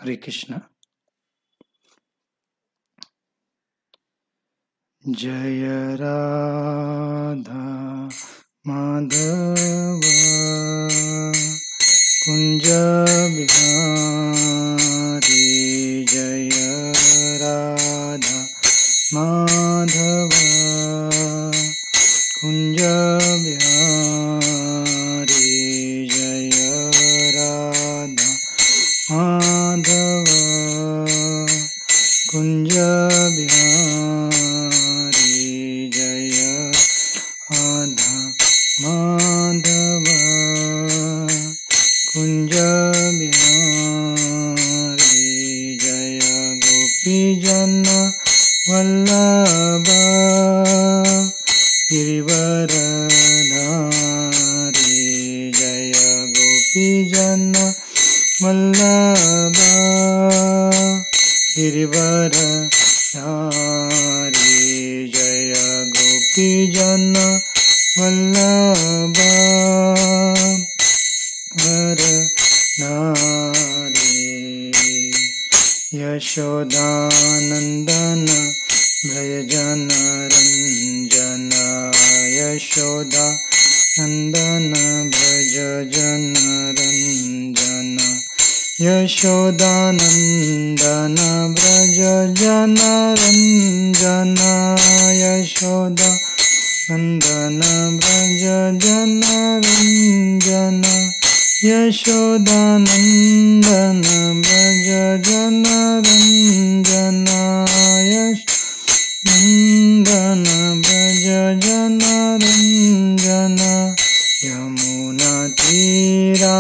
हरे कृष्ण। जय राधा माधव कुंज बिहारी, जय राधा माधव कुंज बिहारी, जय राधा माधव कुंज बिहारी, जय राधा माधव कुंज बिहारी, जय गोपीजन वल्लभ गिरिवरधारी, जय गोपीजन वल्लभ गिरिवरधारी, जय गोपीजन वल्लभ वरधारी, यशोदानंदन व्रजन रंजन, यशोदानंदन व्रजन रंजन, यशोदानंदन व्रजन रंजन, यशोदानंदन व्रजन रंजन, यशोदानंदन व्रजन रंजन, यशोदानंदन व्रजन रंजन, यमुना तीरावनचारी,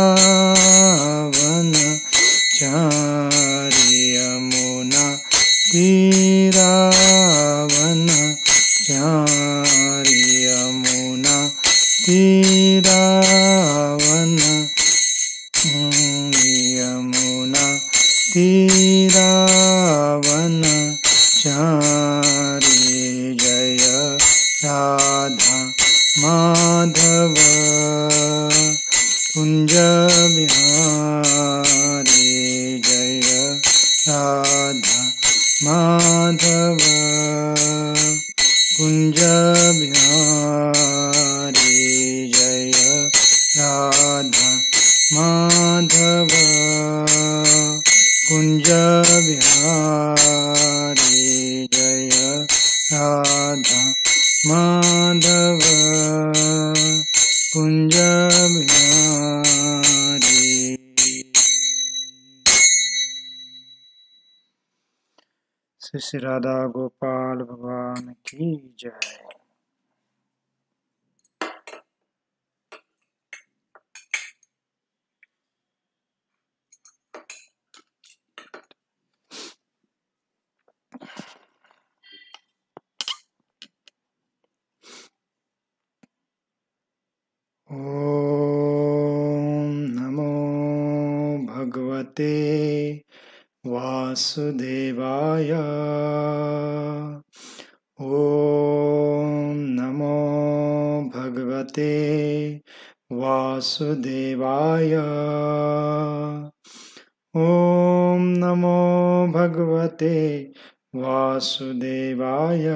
यमुना तीरावनचारी, यमुना यमुना तीरावनचारी, जय राधा माधव कुंज बिहारी, जय राधा माधव कुंज बिहारी, जय राधा माधव कुंज बिहारी, जय राधा माधव कुंज बिहारी। श्री श्री राधा गोपाल भगवान की जय। ओम नमो भगवते वासुदेवाय, ओम नमो भगवते वासुदेवाय, ओम नमो भगवते वासुदेवाय,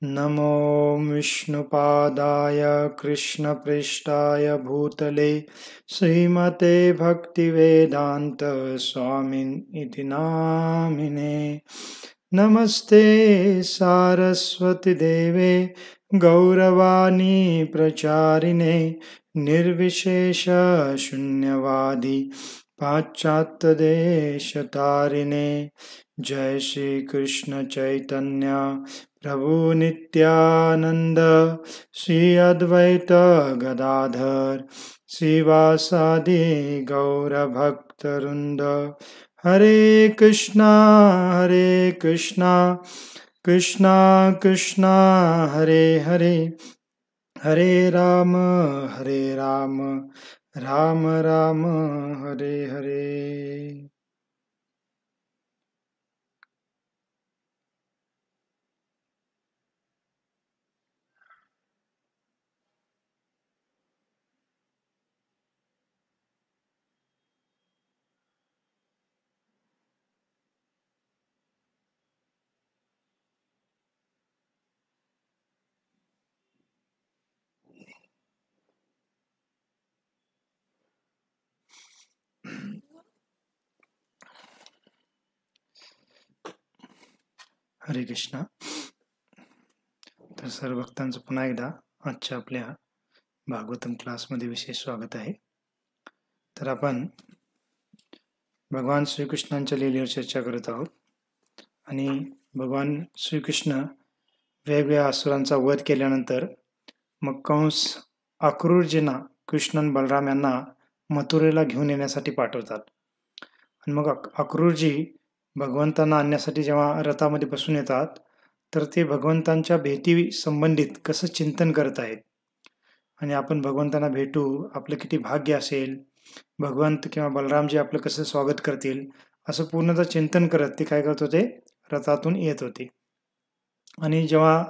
नमो विष्णुपादाय कृष्णपृष्ठाय भूतले श्रीमते भक्तिवेदांत स्वामिनिति नामिने, नमस्ते सारस्वती देवे गौरवाणी प्रचारिणे, निर्विशेष शून्यवादी पाश्चात्य देशतारिणे, जय श्री कृष्ण चैतन्य प्रभु नित्यानंद, श्री अद्वैत गदाधर श्रीवासादि गौर भक्तवृंद, हरे कृष्णा कृष्णा कृष्णा हरे हरे, हरे राम राम राम हरे हरे। हरे कृष्णा. तर सर्व भक्तांचं पुन्हा एकदा आजच्या आपल्या भागवतम क्लासमध्ये विशेष स्वागत आहे. तर आपण भगवान श्रीकृष्णांच्या लीलेवर चर्चा करत आहोत आणि भगवान श्रीकृष्ण वेगवेगळ्या असुरांचा वध केल्यानंतर मग कंस अक्रूरजींना कृष्ण आणि बलराम यांना मथुरेला घेऊन येण्यासाठी पाठवतात. आणि मग अक्रूरजी भगवंतांना आणण्यासाठी जेव्हा रथामध्ये बसून येतात तर ते भगवंतांच्या भेटी संबंधित कसं चिंतन करत आहेत आणि आपण भगवंतांना भेटू, आपलं किती भाग्य असेल, भगवंत किंवा बलरामजी आपलं कसं स्वागत करतील, असं पूर्णतः चिंतन करत ते काय करत होते, रथातून येत होते. आणि जेव्हा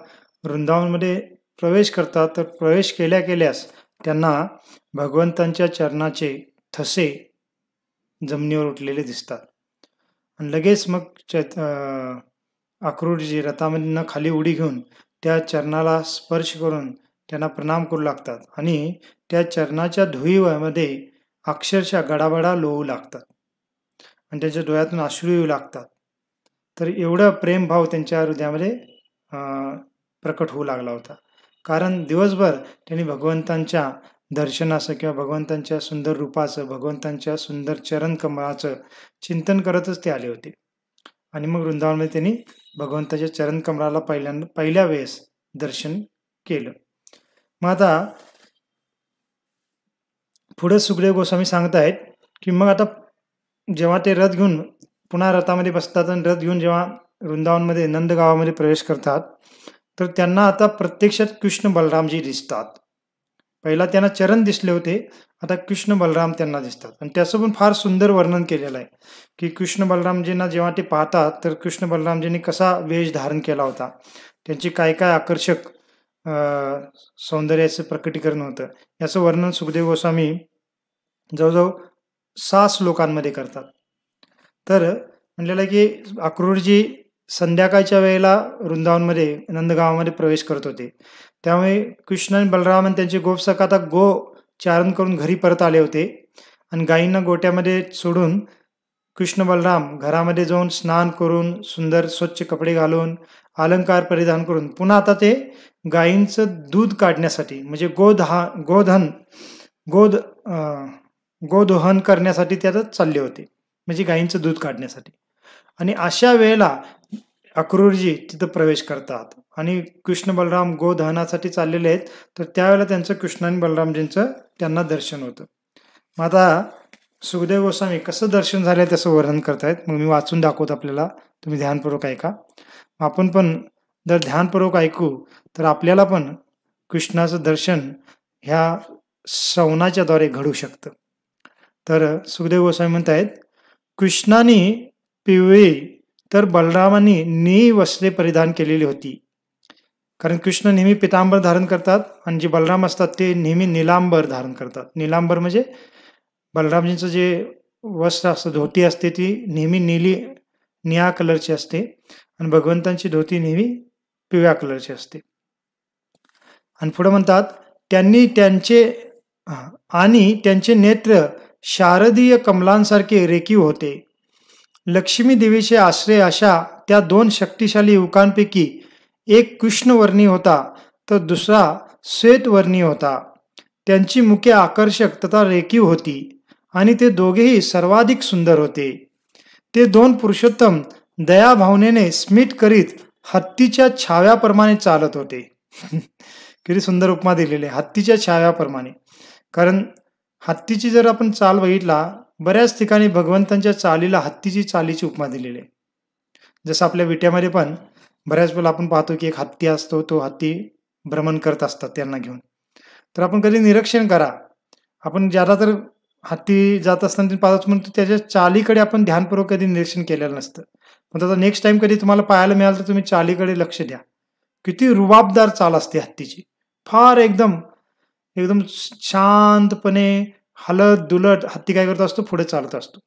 वृंदावनमध्ये प्रवेश करतात तर प्रवेश केल्यास त्यांना भगवंतांच्या चरणाचे ठसे जमिनीवर उठलेले दिसतात. आणि लगेच मग अक्रूरजी रथामधून खाली उडी घेऊन त्या चरणाला स्पर्श करून त्यांना प्रणाम करू लागतात आणि त्या चरणाच्या धुळीमध्ये अक्षरशः गडाबडा लोळू लागतात आणि त्यांच्या डोळ्यातून अश्रू येऊ लागतात. तर एवढा प्रेमभाव त्यांच्या हृदयामध्ये प्रकट होऊ लागला होता. कारण दिवसभर त्यांनी भगवंतांच्या दर्शनाचं किंवा भगवंतांच्या सुंदर रूपाचं, भगवंतांच्या सुंदर चरण कमळाचं चिंतन करतच ते आले होते. आणि मग वृंदावनमध्ये त्यांनी भगवंताच्या चरण कमळाला पहिल्या वेळेस दर्शन केलं. मग आता पुढे सुखदेव गोस्वामी सांगत आहेत की मग आता जेव्हा ते रथ घेऊन पुन्हा रथामध्ये बसतात आणि रथ घेऊन जेव्हा वृंदावनमध्ये नंद गावामध्ये प्रवेश करतात तर त्यांना आता प्रत्यक्षात कृष्ण बलरामजी दिसतात. पहिला त्यांना चरण दिसले होते, आता कृष्ण बलराम त्यांना दिसतात. आणि त्याचं पण फार सुंदर वर्णन केलेलं आहे की कृष्ण बलरामजींना जेव्हा ते पाहतात तर कृष्ण बलरामजींनी कसा वेश धारण केला होता, त्यांची काय काय आकर्षक सौंदर्याचं प्रकटीकरण होतं, याचं वर्णन सुखदेव गोस्वामी जवळजवळ 6 श्लोकांमध्ये करतात. तर म्हणलेलं की अक्रूरजी संध्याकाळच्या वेळेला वृंदावनमध्ये नंदगावामध्ये प्रवेश करत होते. त्यामुळे कृष्ण आणि बलराम आणि त्यांचे गोपसखा आता चारण करून घरी परत आले होते आणि गायींना गोट्यामध्ये सोडून कृष्ण बलराम घरामध्ये जाऊन स्नान करून सुंदर स्वच्छ कपडे घालून अलंकार परिधान करून पुन्हा आता ते गायींचं दूध काढण्यासाठी म्हणजे गोदोहन करण्यासाठी ते आता चालले होते, म्हणजे गायींचं दूध काढण्यासाठी. आणि अशा वेळेला अक्रूरजी तिथं प्रवेश करतात आणि कृष्ण बलराम गोदहनासाठी चाललेले आहेत. तर त्यावेळेला त्यांचं कृष्ण आणि बलरामजींचं त्यांना दर्शन होतं. मग आता सुखदेव गोस्वामी कसं दर्शन झालंय त्याचं वर्णन करतायत. मग मी वाचून दाखवतो आपल्याला, तुम्ही ध्यानपूर्वक ऐका. आपण पण जर ध्यानपूर्वक ऐकू तर आपल्याला पण कृष्णाचं दर्शन ह्या श्रवणाच्या द्वारे घडू शकतं. तर सुखदेव गोस्वामी म्हणतायत, कृष्णाने पिवळी तर बलरामांनी नीळ वस्त्रे परिधान केलेली होती. कारण कृष्ण नेहमी पितांबर धारण करतात आणि जे बलराम असतात ते नेहमी निलांबर धारण करतात. निलांबर म्हणजे बलरामजींचं जे वस्त्र असतं, धोती असते, ती नेहमी निळ्या कलरची असते आणि भगवंतांची धोती नेहमी पिवळ्या कलरची असते. आणि पुढे म्हणतात, त्यांचे नेत्र शारदीय कमलांसारखे रेखीव होते. लक्ष्मी देवीचे आश्रय अशा त्या 2 शक्तिशाली युवकांपैकी एक कृष्णवर्णी होता तर दुसरा श्वेतवर्णी होता. त्यांची मुखे आकर्षक तथा रेखीव होती आणि ते दोघेही सर्वाधिक सुंदर होते. ते 2 पुरुषोत्तम दयाभावनेने स्मित करीत हत्तीच्या छाव्याप्रमाणे चालत होते. किती सुंदर उपमा दिलेली आहे, हत्तीच्या छाव्याप्रमाणे. कारण हत्तीची जर आपण चाल बघितला, बऱ्याच ठिकाणी भगवंतांच्या चालीला हत्तीची चालीची उपमा दिलेली आहे. जसं आपल्या विट्यामध्ये पण बऱ्याच वेळेला आपण पाहतो की एक हत्ती असतो, तो हत्ती भ्रमण करत असतात त्यांना घेऊन. तर आपण कधी निरीक्षण करा, आपण ज्यादा तर हत्ती जात असताना पाहतो, म्हणतो त्याच्या चालीकडे आपण ध्यानपूर्वक कधी निरीक्षण केलेलं नसतं. पण आता नेक्स्ट टाइम कधी तुम्हाला पाहायला मिळालं तर तुम्ही चालीकडे लक्ष द्या. किती रुबाबदार चाल असते हत्तीची, फार एकदम शांतपणे हलत दुलट हत्ती काय करत असतो, पुढे चालत असतो.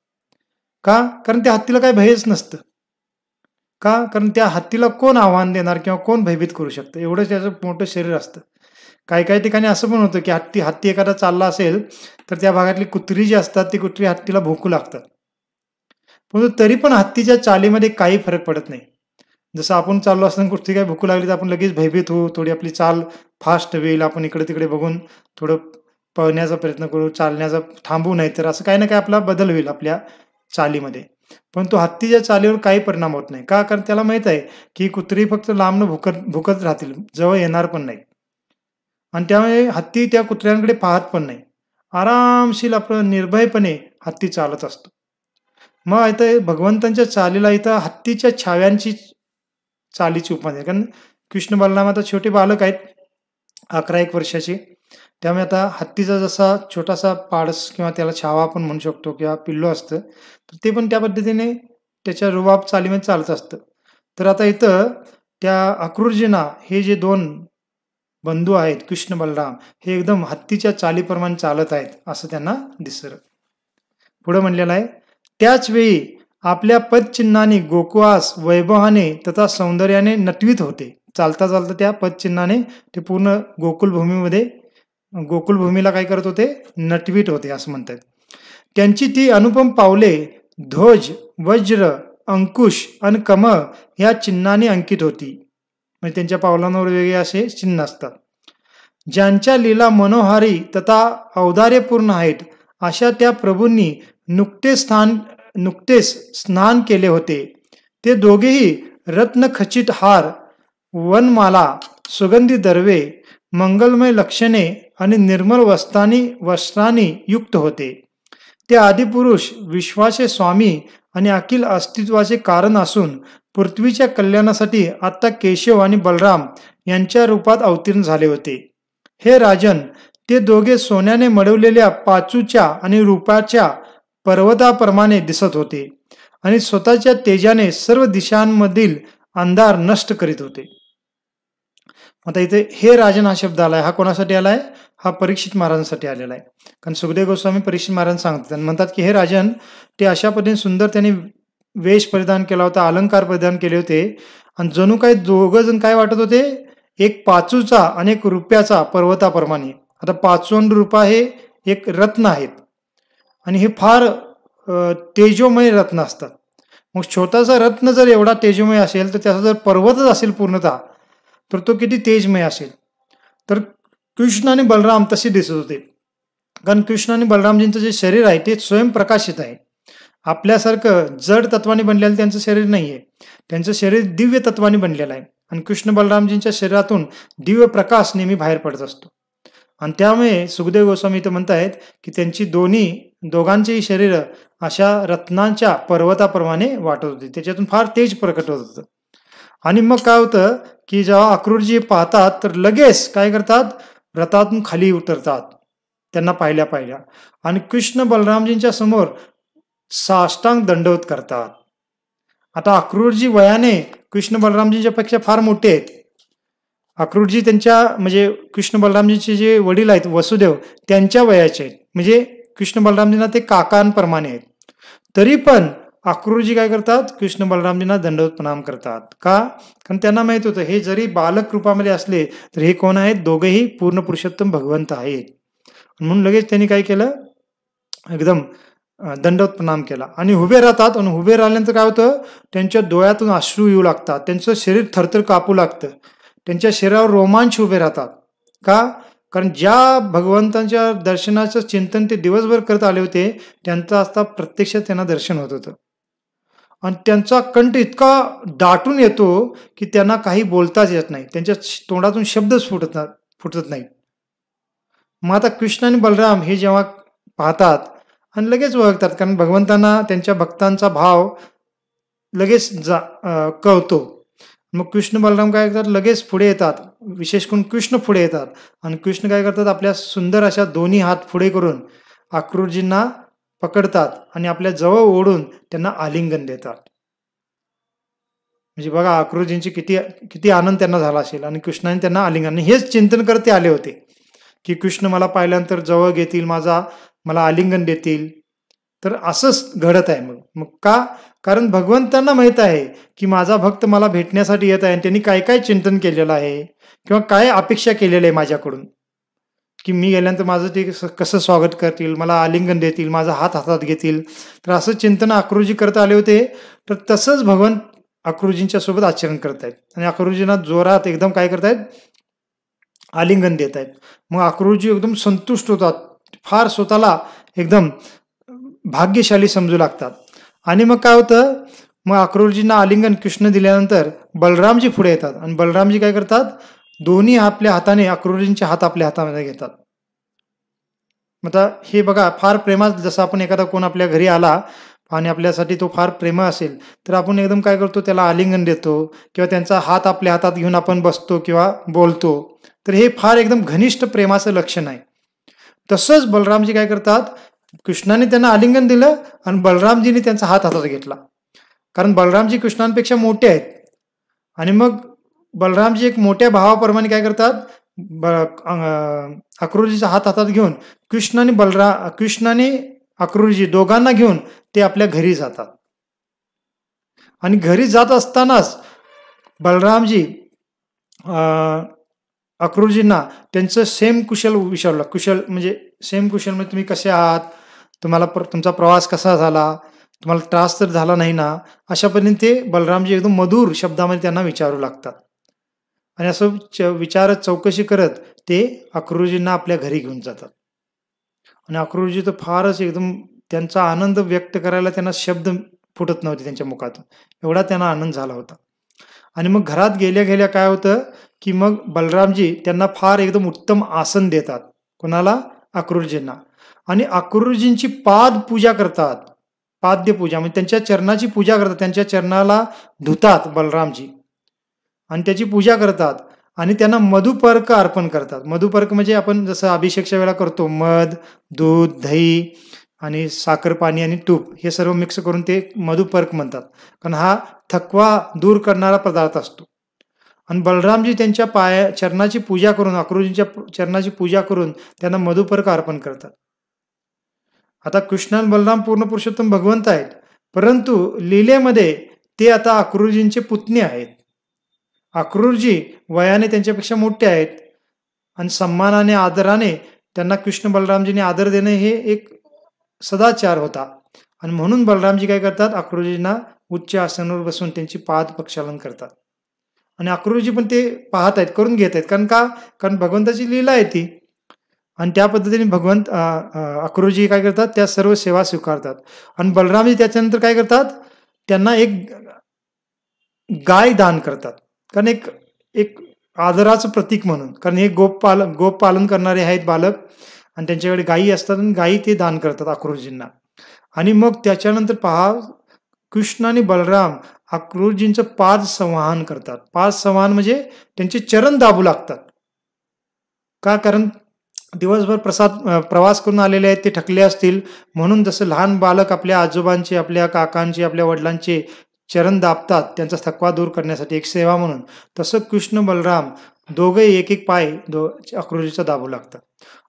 का? कारण त्या हत्तीला काही भयच नसतं. का? कारण त्या हत्तीला कोण आव्हान देणार किंवा कोण भयभीत करू शकतं, एवढं त्याचं मोठं शरीर असतं. काही ठिकाणी असं पण होतं की हत्ती एखादा चालला असेल तर त्या भागातली कुत्री जी असतात ती कुत्री हत्तीला भोकू लागतात, परंतु तरी पण हत्तीच्या चालीमध्ये काही फरक पडत नाही. जसं आपण चाललो असताना कुठची काही भूक लागली तर आपण लगेच भयभीत होऊ, थोडी आपली चाल फास्ट होईल, आपण इकडे तिकडे बघून थोडं पळण्याचा प्रयत्न करू, चालण्याचा थांबू नाही, तर असं काही ना काही आपला बदल होईल आपल्या चालीमध्ये. पण तो हत्तीच्या चालीवर काही परिणाम होत नाही. का? कारण त्याला माहित आहे की कुत्री फक्त लांबनं भुकत भुकत राहतील, जवळ येणार पण नाही. आणि त्यामुळे हत्ती त्या कुत्र्यांकडे पाहत पण नाही. आरामशीर आपलं निर्भयपणे हत्ती चालत असतो. मग इथं भगवंतांच्या चालीला इथं हत्तीच्या छाव्यांची चालीची उपमा आहे. कारण कृष्ण बलराम आता छोटे बालक आहेत, 11-1 वर्षाचे. त्यामुळे आता हत्तीचा जसा छोटासा पाडस किंवा त्याला छावा आपण म्हणू शकतो किंवा पिल्लू असतं, तर ते पण त्या पद्धतीने त्याच्या रुबाब चालीमध्ये चालत असतं. तर आता इथं त्या अक्रूरजींना हे जे 2 बंधू आहेत कृष्ण बलराम, हे एकदम हत्तीच्या चालीप्रमाणे चालत आहेत असं त्यांना दिसलं. पुढे म्हणलेलं आहे, त्याच वेळी आपल्या पदचिन्हाने गोकुळास वैभवाने तथा सौंदर्याने नटवीत होते. चालता चालता त्या पदचिन्हाने ते पूर्ण गोकुलभूमीला काय करत होते? नटवीत होते असं म्हणतात. त्यांची ती अनुपम पावले ध्वज, वज्र, अंकुश आणि कमळ ह्या चिन्हाने अंकित होती. म्हणजे त्यांच्या पावलांवर वेगळे असे चिन्ह असतात. ज्यांच्या लीला मनोहारी तथा औदार्यपूर्ण आहेत, अशा त्या प्रभूंनी नुकतेच स्नान केले होते. ते दोघेही रत्नखचित हार, वनमाला, सुगंधी दर्वे, मंगलमय लक्षणे आणि निर्मल वस्त्रांनी युक्त होते. ते आदिपुरुष, विश्वाचे स्वामी आणि अखिल अस्तित्वाचे कारण असून पृथ्वीच्या कल्याणासाठी आता केशव आणि बलराम यांच्या रूपात अवतीर्ण झाले होते. हे राजन, ते दोघे सोन्याने मडवलेल्या पाचूच्या आणि रूपाच्या पर्वताप्रमाणे दिसत होते आणि स्वतःच्या तेजाने सर्व दिशांमधील अंधार नष्ट करीत होते. आता इथे हे राजन हा शब्द आलाय, हा कोणासाठी आलाय? हा परीक्षित महाराजांसाठी आलेला आहे. कारण सुखदेव गोस्वामी परीक्षित महाराज सांगतात, म्हणतात की हे राजन, ते अशा पद्धतीने सुंदर त्यांनी वेश परिधान केला होता, अलंकार परिधान केले होते आणि जणू काही दोघं जण काय वाटत होते? एक पाचूचा आणि एक रुपयाचा पर्वताप्रमाणे. आता पाचू आणि रुपा हे एक रत्न आहेत आणि हे फार तेजोमय रत्न असतात. मग छोटासा रत्न जर एवढा तेजोमय असेल तर त्याचा जर पर्वतच असेल पूर्णतः, तर तो किती तेजमय असेल. तर कृष्ण आणि बलराम तसे दिसत होते. कारण कृष्ण आणि बलरामजींचं जे शरीर आहे ते स्वयंप्रकाशित आहे. आपल्यासारखं जड तत्वाने बनलेलं त्यांचं शरीर नाही आहे. त्यांचं शरीर दिव्य तत्वाने बनलेलं आहे आणि कृष्ण बलरामजींच्या शरीरातून दिव्य प्रकाश नेहमी बाहेर पडत असतो. आणि त्यामुळे सुखदेव गोस्वामी इथं म्हणतायत की त्यांची दोघांचेही शरीर अशा रत्नांच्या पर्वताप्रमाणे वाटत होते. त्याच्यातून फार तेज प्रकट होत होतं. आणि मग काय होतं की जेव्हा अक्रूरजी पाहतात तर लगेच काय करतात? रथातून खाली उतरतात त्यांना पाहिल्या आणि कृष्ण बलरामजींच्या समोर साष्टांग दंडवत करतात. आता अक्रूरजी वयाने कृष्ण बलरामजींच्या पेक्षा फार मोठे आहेत. अक्रूरजी त्यांच्या म्हणजे कृष्ण बलरामजींचे जे वडील आहेत वसुदेव त्यांच्या वयाचे आहेत. म्हणजे कृष्ण बलरामजींना ते काकांप्रमाणे आहेत. तरी पण अक्रूरजी काय करतात? कृष्ण बलरामजींना दंडवत प्रणाम करतात. का? कारण त्यांना माहित होतं हे जरी बालक रूपामध्ये असले तर हे कोण आहेत? दोघेही पूर्ण पुरुषोत्तम भगवंत आहेत. म्हणून लगेच त्यांनी काय केलं? एकदम दंडवत प्रणाम केला आणि उभे राहतात. आणि उभे राहिल्यानंतर काय होतं? त्यांच्या डोळ्यातून अश्रू येऊ लागतात, त्यांचं शरीर थरथर कापू लागतं, त्यांच्या शरीरावर रोमांच उभे राहतात. का? कारण ज्या भगवंतांच्या दर्शनाचं चिंतन ते दिवसभर करत आले होते त्यांचं आता प्रत्यक्ष त्यांना दर्शन होत होतं आणि त्यांचा कंठ इतका दाटून येतो की त्यांना काही बोलताच येत नाही, त्यांच्या तोंडातून शब्दच फुटत नाहीत. मग आता कृष्ण आणि बलराम हे जेव्हा पाहतात आणि लगेच ओळखतात, कारण भगवंतांना त्यांच्या भक्तांचा भाव लगेच कळतो. मग कृष्ण बलराम काय करतात? लगेच पुढे येतात, विशेष करून कृष्ण पुढे येतात आणि कृष्ण काय करतात? आपल्या सुंदर अशा दोन्ही हात पुढे करून अक्रूरजींना पकडतात आणि आपल्या जवळ ओढून त्यांना आलिंगन देतात. म्हणजे बघा अक्रूरजींची किती आनंद त्यांना झाला असेल आणि कृष्णाने त्यांना आलिंगन, हेच चिंतन करते आले होते की कृष्ण मला पाहिल्यानंतर जवळ घेतील, मला आलिंगन देतील. तर असंच घडत आहे. मग का? कारण भगवंतांना माहित आहे की माझा भक्त मला भेटण्यासाठी येत आहे आणि त्यांनी काय काय चिंतन केलेलं आहे किंवा काय अपेक्षा केलेलं आहे माझ्याकडून, की मी गेल्यानंतर माझं ते कसं स्वागत करतील, मला आलिंगन देतील, माझा हात हातात घेतील. तर असं चिंतन अक्रूरजी करत आले होते. तर तसंच अक्रूरजींच्या सोबत आचरण करतायत आणि अक्रूरजींना जोरात एकदम काय करतायत, आलिंगन देत आहेत. मग अक्रूरजी एकदम संतुष्ट होतात, फार स्वतःला एकदम भाग्यशाली समजू लागतात. आणि मग काय होतं, मग अक्रूरजींना आलिंगन कृष्ण दिल्यानंतर बलरामजी पुढे येतात आणि बलरामजी काय करतात, दोन्ही आपल्या हाताने अक्रूरजींचे हात आपल्या हातामध्ये घेतात. आता हे बघा, फार प्रेमात, जसं आपण एखादा कोण आपल्या घरी आला आणि आपल्यासाठी तो फार प्रेम असेल तर आपण एकदम काय करतो, त्याला आलिंगन देतो किंवा त्यांचा हात आपल्या हातात घेऊन आपण बसतो किंवा बोलतो. तर हे फार एकदम घनिष्ठ प्रेमाचं लक्षण आहे. तसंच बलरामजी काय करतात, कृष्णाने त्यांना आलिंगन दिलं आणि बलरामजीने त्यांचा हात हातात घेतला, कारण बलरामजी कृष्णांपेक्षा मोठे आहेत. आणि मग बलरामजी एक मोठ्या भावाप्रमाणे काय करतात, अक्रूरजीचा हात हातात घेऊन कृष्णाने अक्रूरजी दोघांना घेऊन ते आपल्या घरी जातात. आणि घरी जात असतानाच बलरामजी अक्रूरजींना त्यांचं सेम कुशल विचारलं. कुशल म्हणजे तुम्ही कसे आहात, तुम्हाला तुमचा प्रवास कसा झाला, तुम्हाला त्रास तर झाला नाही ना, अशा पद्धतीने ते बलरामजी एकदम मधुर शब्दामध्ये त्यांना विचारू लागतात. आणि असं विचारत चौकशी करत ते अक्रूरजींना आपल्या घरी घेऊन जातात. आणि अक्रूरजी तर फारच एकदम, त्यांचा आनंद व्यक्त करायला त्यांना शब्द फुटत नव्हते त्यांच्या मुखातून, एवढा त्यांना आनंद झाला होता. आणि मग घरात गेल्या गेल्या काय होतं की मग बलरामजी त्यांना फार एकदम उत्तम आसन देतात. कोणाला? अक्रूरजींना. आणि अक्रूरजींची पादपूजा करतात. पाद्यपूजा म्हणजे त्यांच्या चरणाची पूजा करतात, त्यांच्या चरणाला धुतात बलरामजी आणि त्याची पूजा करतात. आणि त्यांना मधुपर्क अर्पण करतात. मधुपर्क म्हणजे आपण जसं अभिषेकच्या वेळेला करतो, मध, दूध, दही आणि साखर, पाणी आणि तूप हे सर्व मिक्स करून ते मधुपर्क म्हणतात, कारण हा थकवा दूर करणारा पदार्थ असतो. आणि बलरामजी त्यांच्या चरणाची पूजा करून, अक्रूरजींच्या चरणाची पूजा करून त्यांना मधुपर्क अर्पण करतात. आता कृष्ण आणि बलराम पूर्ण पुरुषोत्तम भगवंत आहेत, परंतु लीलेमध्ये ते आता अक्रूरजींचे पुतणे आहेत. अक्रूरजी वयाने त्यांच्यापेक्षा मोठे आहेत आणि सन्मानाने, आदराने त्यांना कृष्ण बलरामजीने आदर देणे हे एक सदाचार होता. आणि म्हणून बलरामजी काय करतात, अक्रूरजींना उच्च आसनावर बसून त्यांची पाद प्रक्षालन करतात. आणि अक्रूरजी पण ते पाहत आहेत, करून घेत आहेत, कारण भगवंताची लीला आहे ती. आणि त्या पद्धतीने अक्रूरजी काय करतात, त्या सर्व सेवा स्वीकारतात. आणि बलरामजी त्याच्यानंतर काय करतात, त्यांना एक गाय दान करतात, कारण एक आदराचं प्रतीक म्हणून, कारण हे गोप पालन करणारे आहेत बालक आणि त्यांच्याकडे गायी असतात आणि गायी ते दान करतात अक्रूरजींना. आणि मग त्याच्यानंतर पहा, कृष्ण आणि बलराम अक्रूरजींचं पाद संवाहन करतात. पाद संवाहन म्हणजे त्यांचे चरण दाबू लागतात. का? कारण दिवसभर प्रवास करून आलेले आहेत, ते थकले असतील, म्हणून जसं लहान बालक आपल्या आजोबांचे, आपल्या काकांचे, आपल्या वडिलांचे चरण दाबतात त्यांचा थकवा दूर करण्यासाठी, एक सेवा म्हणून, तसं कृष्ण बलराम दोघे एक एक पाय अक्रूरजीचा दाबू लागतात.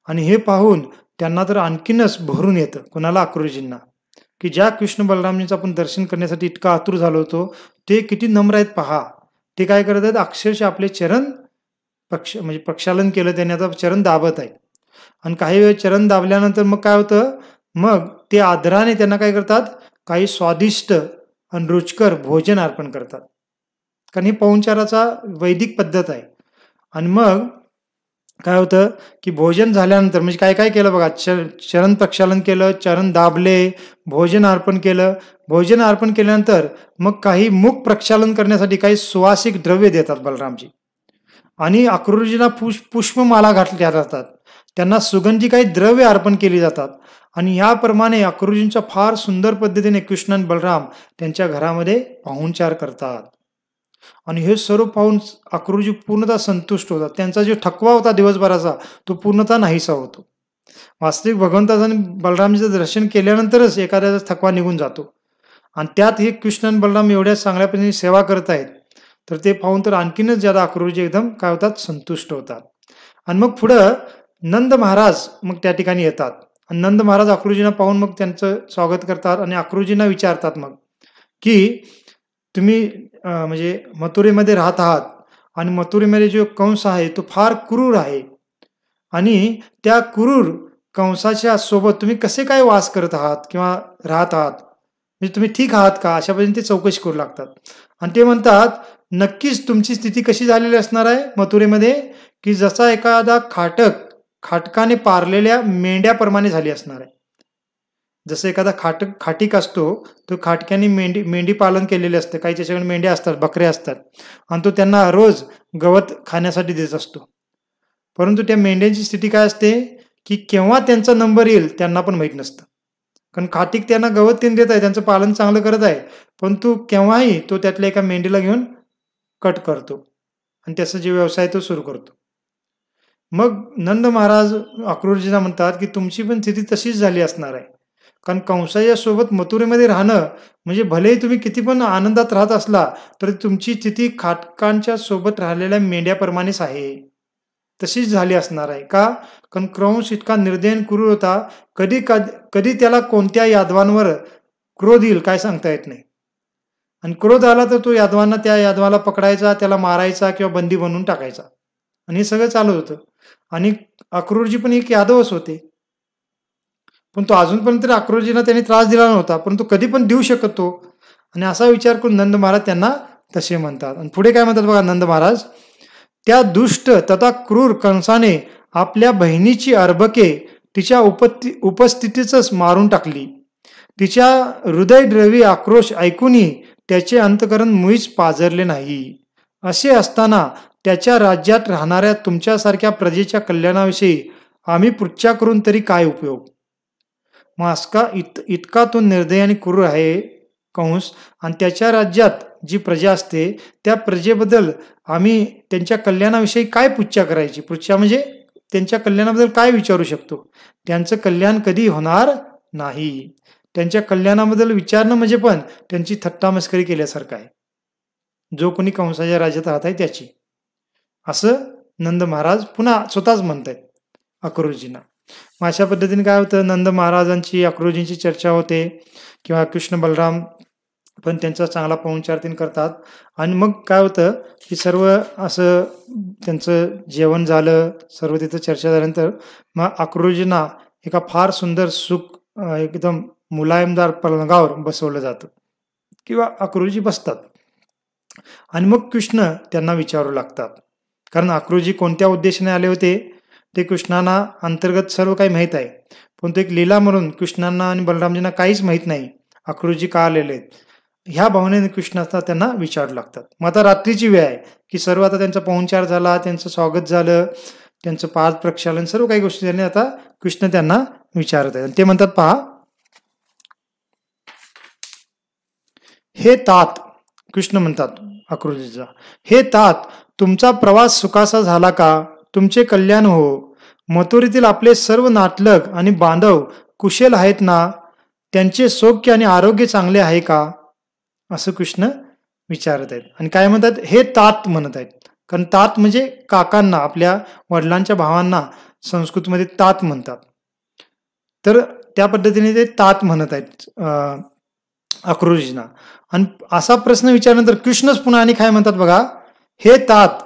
आणि हे पाहून त्यांना तर आणखीनच भरून येतं, कोणाला? अक्रूरजींना, की ज्या कृष्ण बलरामजींचं आपण दर्शन करण्यासाठी इतका आतुर झालो होतो, ते किती नम्र आहेत पहा. ते काय करत आहेत, अक्षरशः आपले चरण म्हणजे प्रक्षालन केलं त्यांनी, आता चरण दाबत आहेत. आणि काही वेळ चरण दाबल्यानंतर मग काय होतं, मग ते आदराने त्यांना काय करतात, काही स्वादिष्ट आणि रुचकर भोजन अर्पण करतात, कारण ही पाहुणचाराचा वैदिक पद्धत आहे. आणि मग काय होतं की भोजन झाल्यानंतर म्हणजे काय काय केलं बघा, चरण प्रक्षालन केलं, चरण दाबले, भोजन अर्पण केलं. भोजन अर्पण केल्यानंतर मग काही मुख प्रक्षालन करण्यासाठी काही सुवासिक द्रव्य देतात बलरामजी. आणि अक्रूरजींना पुष्पमाला घातल्या जातात, त्यांना सुगंधी काही द्रव्य अर्पण केली जातात. आणि याप्रमाणे अक्रूरजींच्या फार सुंदर पद्धतीने कृष्ण आणि बलराम त्यांच्या घरामध्ये पाहुणचार करतात. आणि हे सर्व पाहून अक्रूरजी पूर्णतः संतुष्ट होतात. त्यांचा जो थकवा होता दिवसभराचा तो पूर्णतः नाहीसा होतो. वास्तविक भगवंताचं आणि बलरामजीचं दर्शन केल्यानंतरच एखाद्याचा थकवा निघून जातो. आणि त्यात हे कृष्ण आणि बलराम एवढ्या चांगल्या पद्धतीने सेवा करत आहेत, तर ते पाहून तर आणखीनच ज्यादा अक्रूरजी एकदम काय होतात, संतुष्ट होतात. आणि मग पुढं नंद महाराज मग त्या ठिकाणी येतात. आणि नंद महाराज अक्रूरजींना पाहून मग त्यांचं स्वागत करतात आणि अक्रूरजींना विचारतात मग की तुम्ही म्हणजे मथुरेमध्ये राहत आहात आणि मथुरेमध्ये जो कंस आहे तो फार क्रूर आहे, आणि त्या क्रूर कंसाच्या सोबत तुम्ही कसे काय वास करत आहात किंवा राहत आहात, म्हणजे तुम्ही ठीक आहात का, अशा पद्धतीने ते चौकशी करू लागतात. आणि ते म्हणतात, नक्कीच तुमची स्थिती कशी झालेली असणार आहे मथुरेमध्ये, की जसा एखादा खाटकाने पारलेल्या मेंढ्याप्रमाणे झाली असणार आहे. जसं एखादा खाटीक असतो, तो खाटक्याने मेंढी पालन केलेले असते. काही त्याच्याकडे मेंढ्या असतात, बकऱ्या असतात, आणि तो त्यांना रोज गवत खाण्यासाठी देत असतो. परंतु त्या मेंढ्यांची स्थिती काय असते, की केव्हा त्यांचा नंबर येईल त्यांना पण माहीत नसतं. कारण खाटीक त्यांना गवत देत आहे, त्यांचं पालन चांगलं करत आहे, परंतु केव्हाही तो त्यातल्या एका मेंढीला घेऊन कट करतो आणि त्याचा जे व्यवसाय तो सुरू करतो. मग नंद महाराज अक्रूरजींना म्हणतात, की तुमची पण स्थिती तशीच झाली असणार आहे. कारण कंसाच्या सोबत मथुरेमध्ये राहणं म्हणजे भलेही तुम्ही किती पण आनंदात राहत असला तरी तुमची स्थिती खाटकांच्या सोबत राहिलेल्या मेंढ्याप्रमाणेच आहे. तशीच झाली असणार आहे. का? कारण कंस इतका निर्दयन क्रूर होता, कधी त्याला कोणत्या यादवांवर क्रोध येईल काय सांगता येत नाही. आणि क्रोध आला तर तो त्या यादवाला पकडायचा, त्याला मारायचा किंवा बंदी बनवून टाकायचा. आणि हे सगळं चालू होतं. आणि अक्रूरजी पण एक यादवच होते. पण तो अजूनपर्यंत अक्रूरजींना त्यांनी त्रास दिला नव्हता, परंतु कधी पण देऊ शकतो. आणि असा विचार करून नंद महाराज त्यांना तसे म्हणतात. आणि पुढे काय म्हणतात बघा नंद महाराज, त्या दुष्ट तथा क्रूर कंसाने आपल्या बहिणीची अर्भके तिच्या उपस्थितीतच मारून टाकली. तिच्या हृदयद्रवी आक्रोश ऐकूनही त्याचे अंतकरण मुळीच पाजरले नाही. असे असताना त्याच्या राज्यात राहणाऱ्या तुमच्यासारख्या प्रजेच्या कल्याणाविषयी आम्ही पृच्छा करून तरी काय उपयोग. मग इतका तो निर्दय आणि क्रूर आहे कंस, आणि त्याच्या राज्यात जी प्रजा असते त्या प्रजेबद्दल आम्ही त्यांच्या कल्याणाविषयी काय पृच्छा करायची. पृच्छा म्हणजे त्यांच्या कल्याणाबद्दल काय विचारू शकतो. त्यांचं कल्याण कधी होणार नाही. त्यांच्या कल्याणाबद्दल विचारणं म्हणजे पण त्यांची थट्टामस्करी केल्यासारखं आहे, जो कोणी कंसाच्या राज्यात राहत आहे त्याची. असं नंद महाराज पुन्हा स्वतःच म्हणतायत अक्रूरजींना. मग अशा पद्धतीने काय होतं, नंद महाराजांची अक्रूरजींची चर्चा होते किंवा कृष्ण बलराम पण त्यांचा चांगला पाहुणचार करतात. आणि मग काय होतं की सर्व असं त्यांचं जेवण झालं, सर्व तिथं चर्चा झाल्यानंतर मग अक्रूरजींना एका फार सुंदर एकदम मुलायमदार पलंगावर बसवलं जातं किंवा अक्रूरजी बसतात. आणि मग कृष्ण त्यांना विचारू लागतात. कारण अक्रूरजी कोणत्या उद्देशाने आले होते ते कृष्णांना अंतर्गत सर्व काही माहीत आहे, पण तो एक लीला म्हणून कृष्णांना आणि बलरामजींना काहीच माहीत नाही अक्रूरजी का आलेले आहेत. ह्या भावनेने कृष्णाचा त्यांना विचारू लागतात. मग आता रात्रीची वेळ आहे की सर्व आता त्यांचा पाहुणचार झाला, त्यांचं स्वागत झालं, त्यांचं पाद प्रक्षालन सर्व काही गोष्टी त्यांनी आता कृष्ण त्यांना विचारत आहे. ते म्हणतात, पहा हे तात, कृष्ण म्हणतात अक्रूरजीचा, हे तात तुमचा प्रवास सुखाचा झाला का? तुमचे कल्याण हो. मथुरेतील आपले सर्व नातलग आणि बांधव कुशल आहेत ना? त्यांचे सौख्य आणि आरोग्य चांगले आहे का? असं कृष्ण विचारत आहेत. आणि काय म्हणतात, हे तात म्हणत आहेत. कारण तात म्हणजे काकांना, आपल्या वडिलांच्या भावांना संस्कृतमध्ये तात म्हणतात. तर त्या पद्धतीने ते तात म्हणत आहेत अक्रूरजींना. आणि असा प्रश्न विचारल्यानंतर कृष्णच पुन्हा आणि काय म्हणतात बघा, हे तात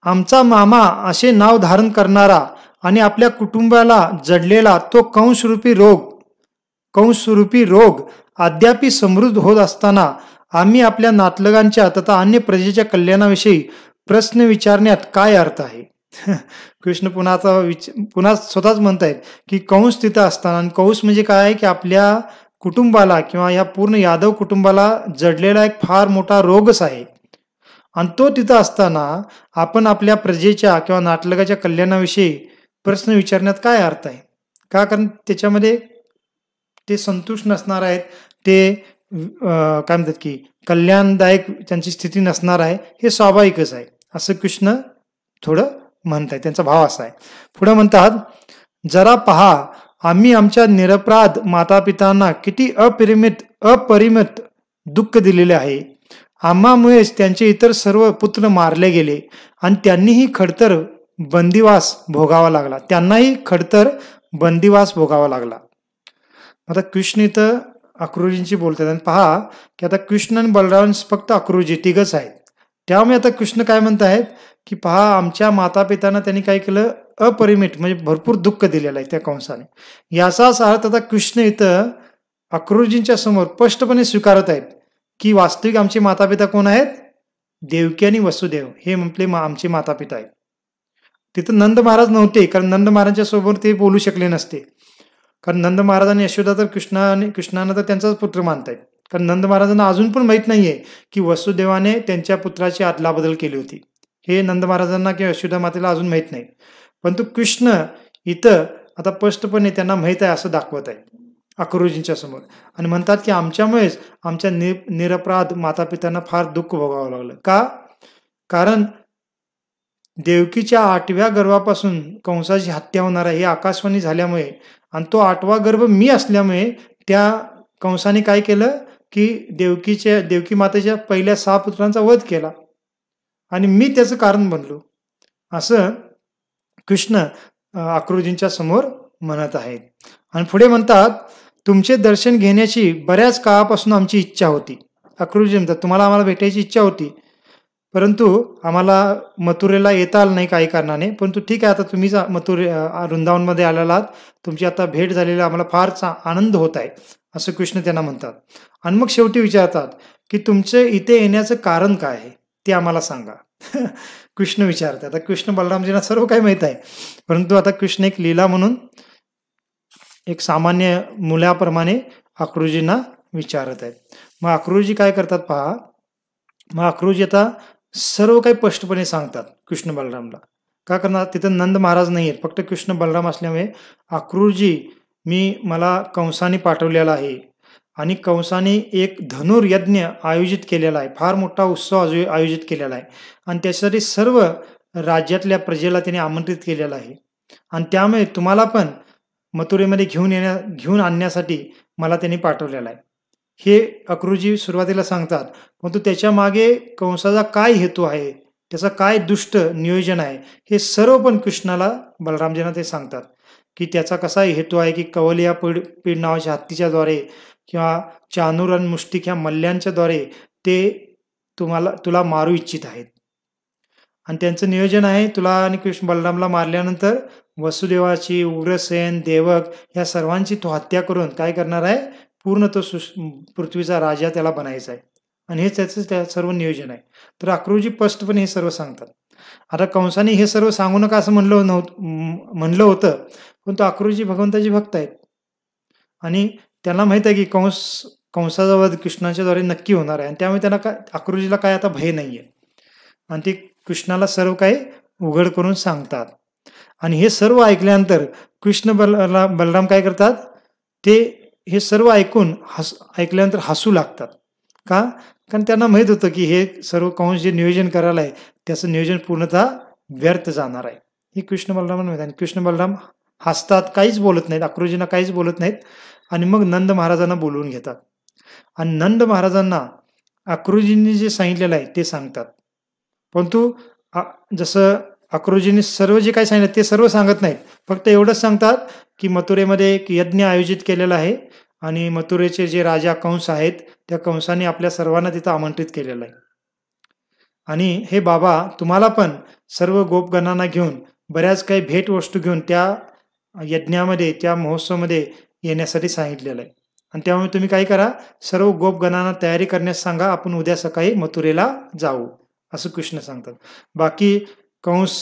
आमचा मामा असे नाव धारण करणारा आणि आपल्या कुटुंबाला जडलेला तो कंसरूपी रोग अद्यापि समृद्ध होत असताना आम्ही आपल्या नातलगांच्या तथा अन्य प्रजेच्या कल्याणाविषयी प्रश्न विचारण्यात काय अर्थ आहे. कृष्ण पुन्हा स्वतःच म्हणतायत की कंस तिथं असताना, आणि कंस म्हणजे काय आहे की आपल्या कुटुंबाला किंवा या पूर्ण यादव कुटुंबाला जडलेला एक फार मोठा रोगच आहे. आणि तो तिथं असताना आपण आपल्या प्रजेच्या किंवा नातलगाच्या कल्याणाविषयी प्रश्न विचारण्यात काय अर्थ आहे का? कारण त्याच्यामध्ये ते संतुष्ट नसणार आहेत, ते काय म्हणतात की कल्याणदायक त्यांची स्थिती नसणार आहे, हे स्वाभाविकच आहे असं कृष्ण थोडं म्हणताय. त्यांचा भाव असा आहे. पुढे म्हणतात, जरा पहा आम्ही आमच्या निरपराध मातापितांना किती अपरिमित दुःख दिलेले आहे. आम्हामुळेच त्यांचे इतर सर्व पुत्र मारले गेले आणि त्यांनाही खडतर बंदिवास भोगावा लागला. आता कृष्ण इथं अक्रूरजींची बोलतात. आणि पहा की आता कृष्ण आणि बलराम फक्त अक्रूरजी तिघच आहेत. त्यामुळे आता कृष्ण काय म्हणत आहेत की पहा आमच्या मातापितांना त्यांनी काय केलं, अपरिमित म्हणजे भरपूर दुःख दिलेलं आहे त्या कंसाने. याचाच अर्थ आता कृष्ण इथं अक्रूरजींच्या समोर स्पष्टपणे स्वीकारत आहेत की वास्तविक आमचे मातापिता कोण आहेत? देवकी आणि वसुदेव हे आपले आमचे मातापिता आहेत. तिथं नंद महाराज नव्हते, कारण नंद महाराजांच्या सोबत ते बोलू शकले नसते. कारण नंद महाराज आणि यशोदा तर कृष्णानं तर त्यांचाच पुत्र मानतायत. कारण नंद महाराजांना अजून पण माहीत नाहीये की वसुदेवाने त्यांच्या पुत्राची अदलाबदल केली होती. हे नंद महाराजांना किंवा यशोदा मातेला अजून माहीत नाही. परंतु कृष्ण इथं आता स्पष्टपणे त्यांना माहीत आहे असं दाखवत आहे अक्रूरजींच्या समोर, आणि म्हणतात की आमच्यामुळेच आमच्या निरपराध मातापित्यांना फार दुःख भोगावं लागलं. का? कारण देवकीच्या 8व्या गर्भापासून कंसाची हत्या होणार आहे हे आकाशवाणी झाल्यामुळे, आणि तो 8वा गर्भ मी असल्यामुळे त्या कंसाने काय केलं की देवकी मातेच्या पहिल्या 6 पुत्रांचा वध केला आणि मी त्याचं कारण बनलो, असं कृष्ण अक्रूरजींच्या समोर म्हणत आहेत. आणि पुढे म्हणतात, तुमचे दर्शन घेण्याची बऱ्याच काळापासून आमची इच्छा होती. अक्रूरजी म्हणतात, तुम्हाला आम्हाला भेटायची इच्छा होती, परंतु आम्हाला मथुरेला येता आलं नाही काही कारणाने. परंतु ठीक आहे, आता तुम्हीच वृंदावनमध्ये आलेला आहात, तुमची आता भेट झालेली आम्हाला फार आनंद होत आहे, असं कृष्ण त्यांना म्हणतात. आणि मग शेवटी विचारतात की तुमचे इथे येण्याचं कारण काय आहे ते आम्हाला सांगा. कृष्ण विचारतात. आता कृष्ण बलरामजींना सर्व काही माहीत आहे, परंतु आता कृष्ण एक लीला म्हणून एक सामान्य मुलाप्रमाणे अक्रूरजींना विचारत आहेत. मग अक्रूरजी काय करतात पहा. मग अक्रूरजी आता सर्व काही स्पष्टपणे सांगतात कृष्ण बलरामला. का करणार? तिथं नंद महाराज नाही आहेत, फक्त कृष्ण बलराम असल्यामुळे अक्रूरजी मला कंसाने पाठवलेला आहे आणि कंसाने एक धनुर्यज्ञ आयोजित केलेला आहे, फार मोठा उत्सव आयोजित केलेला आहे आणि त्यासाठी सर्व राज्यातल्या प्रजेला त्याने आमंत्रित केलेलं आहे. आणि त्यामुळे तुम्हाला पण मथुरेमध्ये घेऊन आणण्यासाठी मला त्यांनी पाठवलेला आहे, हे अक्रूरजी सुरुवातीला सांगतात. परंतु त्याच्या मागे कंसाचा काय हेतू आहे, त्याचा काय दुष्ट नियोजन आहे, हे सर्व पण कृष्णाला बलरामजींना ते सांगतात की त्याचा कसा हेतू आहे की कवलिया पीड नावाच्या हत्तीच्या द्वारे किंवा चानूर आणि मुष्टिक ह्या मल्ल्यांच्या द्वारे ते तुला मारू इच्छित आहेत. आणि त्यांचं नियोजन आहे तुला आणि कृष्ण बलरामला मारल्यानंतर वसुदेवाची, उग्रसेन, देवक ह्या सर्वांची तो हत्या करून काय करणार आहे, पूर्ण तो पृथ्वीचा राजा त्याला बनायचा आहे. आणि हे त्याचं सर्व नियोजन आहे. तर अक्रूरजी स्पष्टपणे हे सर्व सांगतात. आता कंसाने हे सर्व सांगू नका असं म्हणलं होतं, पण तो अक्रूरजी भगवंताची भक्त आहेत आणि त्यांना माहित आहे की कंसाचा वध कृष्णाच्या द्वारे नक्की होणार आहे. आणि त्यामुळे त्यांना अक्रूरजीला काय आता भय नाहीये आणि ते कृष्णाला सर्व काही उघड करून सांगतात. आणि हे सर्व ऐकल्यानंतर कृष्ण बलराम काय करतात, ते हे सर्व ऐकल्यानंतर हसू लागतात. का? कारण त्यांना माहित होतं की हे सर्व कंस जे नियोजन करायला आहे त्याचं नियोजन पूर्णतः व्यर्थ जाणार आहे, हे कृष्ण बलरामांना माहित आहे. कृष्ण बलराम हसतात, काहीच बोलत नाहीत, अक्रूरजींना काहीच बोलत नाहीत. आणि मग नंद महाराजांना बोलवून घेतात आणि नंद महाराजांना अक्रूरजींनी जे सांगितलेलं आहे ते सांगतात. परंतु जसं अक्रूरजींनी सर्व जे काही सांगितलं ते सर्व सांगत नाहीत, फक्त एवढंच सांगतात की मथुरेमध्ये एक यज्ञ आयोजित केलेला आहे आणि मथुरेचे जे राजा कंस आहेत त्या कंसाने आपल्या सर्वांना तिथं आमंत्रित केलेलं आहे. आणि हे बाबा, तुम्हाला पण सर्व गोपगणांना घेऊन बऱ्याच काही भेट वस्तू घेऊन त्या यज्ञामध्ये, त्या महोत्सवामध्ये येण्यासाठी सांगितलेलं आहे. आणि त्यामुळे तुम्ही काय करा, सर्व गोपगणांना तयारी करण्यास सांगा, आपण उद्या सकाळी मथुरेला जाऊ, असं कृष्ण सांगतात. बाकी कंस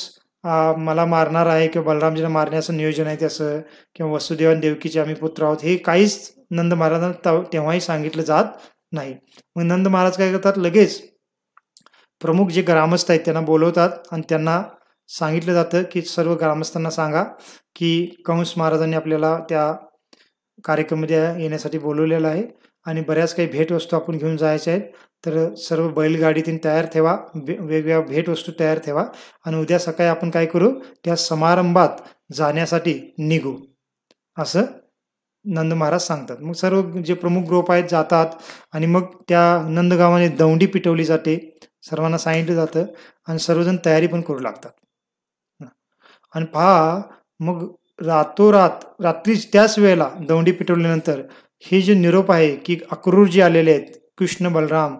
मला मारणार आहे किंवा बलरामजीला मारण्याचं नियोजन आहे त्याचं, किंवा वसुदेव आणि देवकीचे आम्ही पुत्र आहोत, हे काहीच नंद महाराजांना तेव्हाही सांगितलं जात नाही. मग नंद महाराज काय करतात, लगेच प्रमुख जे ग्रामस्थ आहेत त्यांना बोलवतात आणि त्यांना सांगितलं जातं की सर्व ग्रामस्थांना सांगा की कंस महाराजांनी आपल्याला त्या कार्यक्रमामध्ये येण्यासाठी बोलवलेलं आहे आणि बऱ्याच काही भेटवस्तू आपण घेऊन जायच्या आहेत, तर सर्व बैलगाडीतून तयार ठेवा, वेगवेगळ्या भेटवस्तू तयार ठेवा आणि उद्या सकाळी आपण काय करू, त्या समारंभात जाण्यासाठी निघू, असं नंद महाराज सांगतात. मग सर्व जे प्रमुख ग्रुप आहेत जातात आणि मग त्या नंदगावाने दौंडी पिटवली जाते, सर्वांना सांगितलं जातं आणि सर्वजण तयारी पण करू लागतात. आणि पहा, मग रात्रीच त्याच वेळेला दौंडी पिटवल्यानंतर हे जे निरोप आहे की अक्रूरजी आलेले आहेत कृष्ण बलराम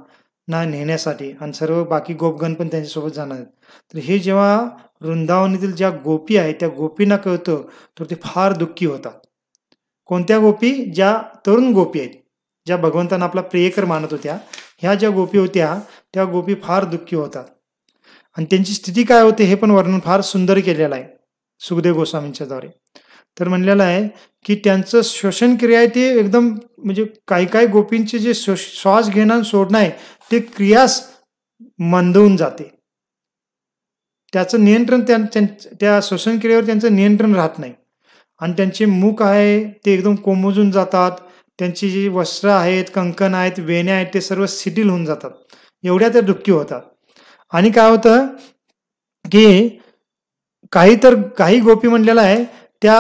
ना नेण्यासाठी आणि सर्व बाकी गोपगण पण त्यांच्यासोबत जाणार आहेत. तर हे जेव्हा वृंदावनातील ज्या गोपी आहेत त्या गोपींना कळतं तर ते फार दुःखी होतात. कोणत्या गोपी? ज्या तरुण गोपी आहेत, ज्या भगवंतांना आपला प्रियकर मानत होत्या, ह्या ज्या गोपी होत्या त्या गोपी फार दुःखी होतात आणि त्यांची स्थिती काय होते हे पण वर्णन फार सुंदर केलेलं आहे सुखदेव गोस्वामींच्या द्वारे. तर म्हणलेलं आहे की त्यांचं श्वसन क्रिया आहे ते एकदम म्हणजे काही काही गोपींचे जे श्वास घेणं आणि सोडणं आहे ते क्रियास मंदवून जाते. त्याचं नियंत्रण त्या श्वसन क्रियेवर त्यांचं नियंत्रण राहत नाही आणि त्यांचे मुख आहे ते एकदम कोमजून जातात. त्यांची जी वस्त्र आहेत, कंकण आहेत, वेण्या आहेत ते सर्व शिथिल होऊन जातात. एवढ्या त्या दुःखी होतात. आणि काय होतं की काही गोपी म्हणलेला आहे त्या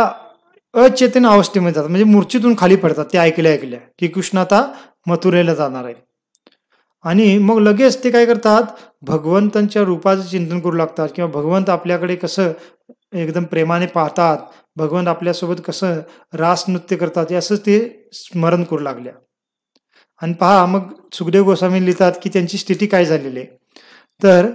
अचेतन अवस्थेमध्ये जातात, म्हणजे मूर्छेतून खाली पडतात ते ऐकल्या की कृष्ण आता मथुरेला जाणार आहे. आणि मग लगेच ते काय करतात, भगवंतांच्या रूपाचं चिंतन करू लागतात किंवा भगवंत आपल्याकडे कसं एकदम प्रेमाने पाहतात, भगवंत आपल्यासोबत कसं रास नृत्य करतात असं ते स्मरण करू लागल्या. आणि पहा मग सुखदेव गोस्वामी लिहितात की त्यांची स्थिती काय झालेली आहे. तर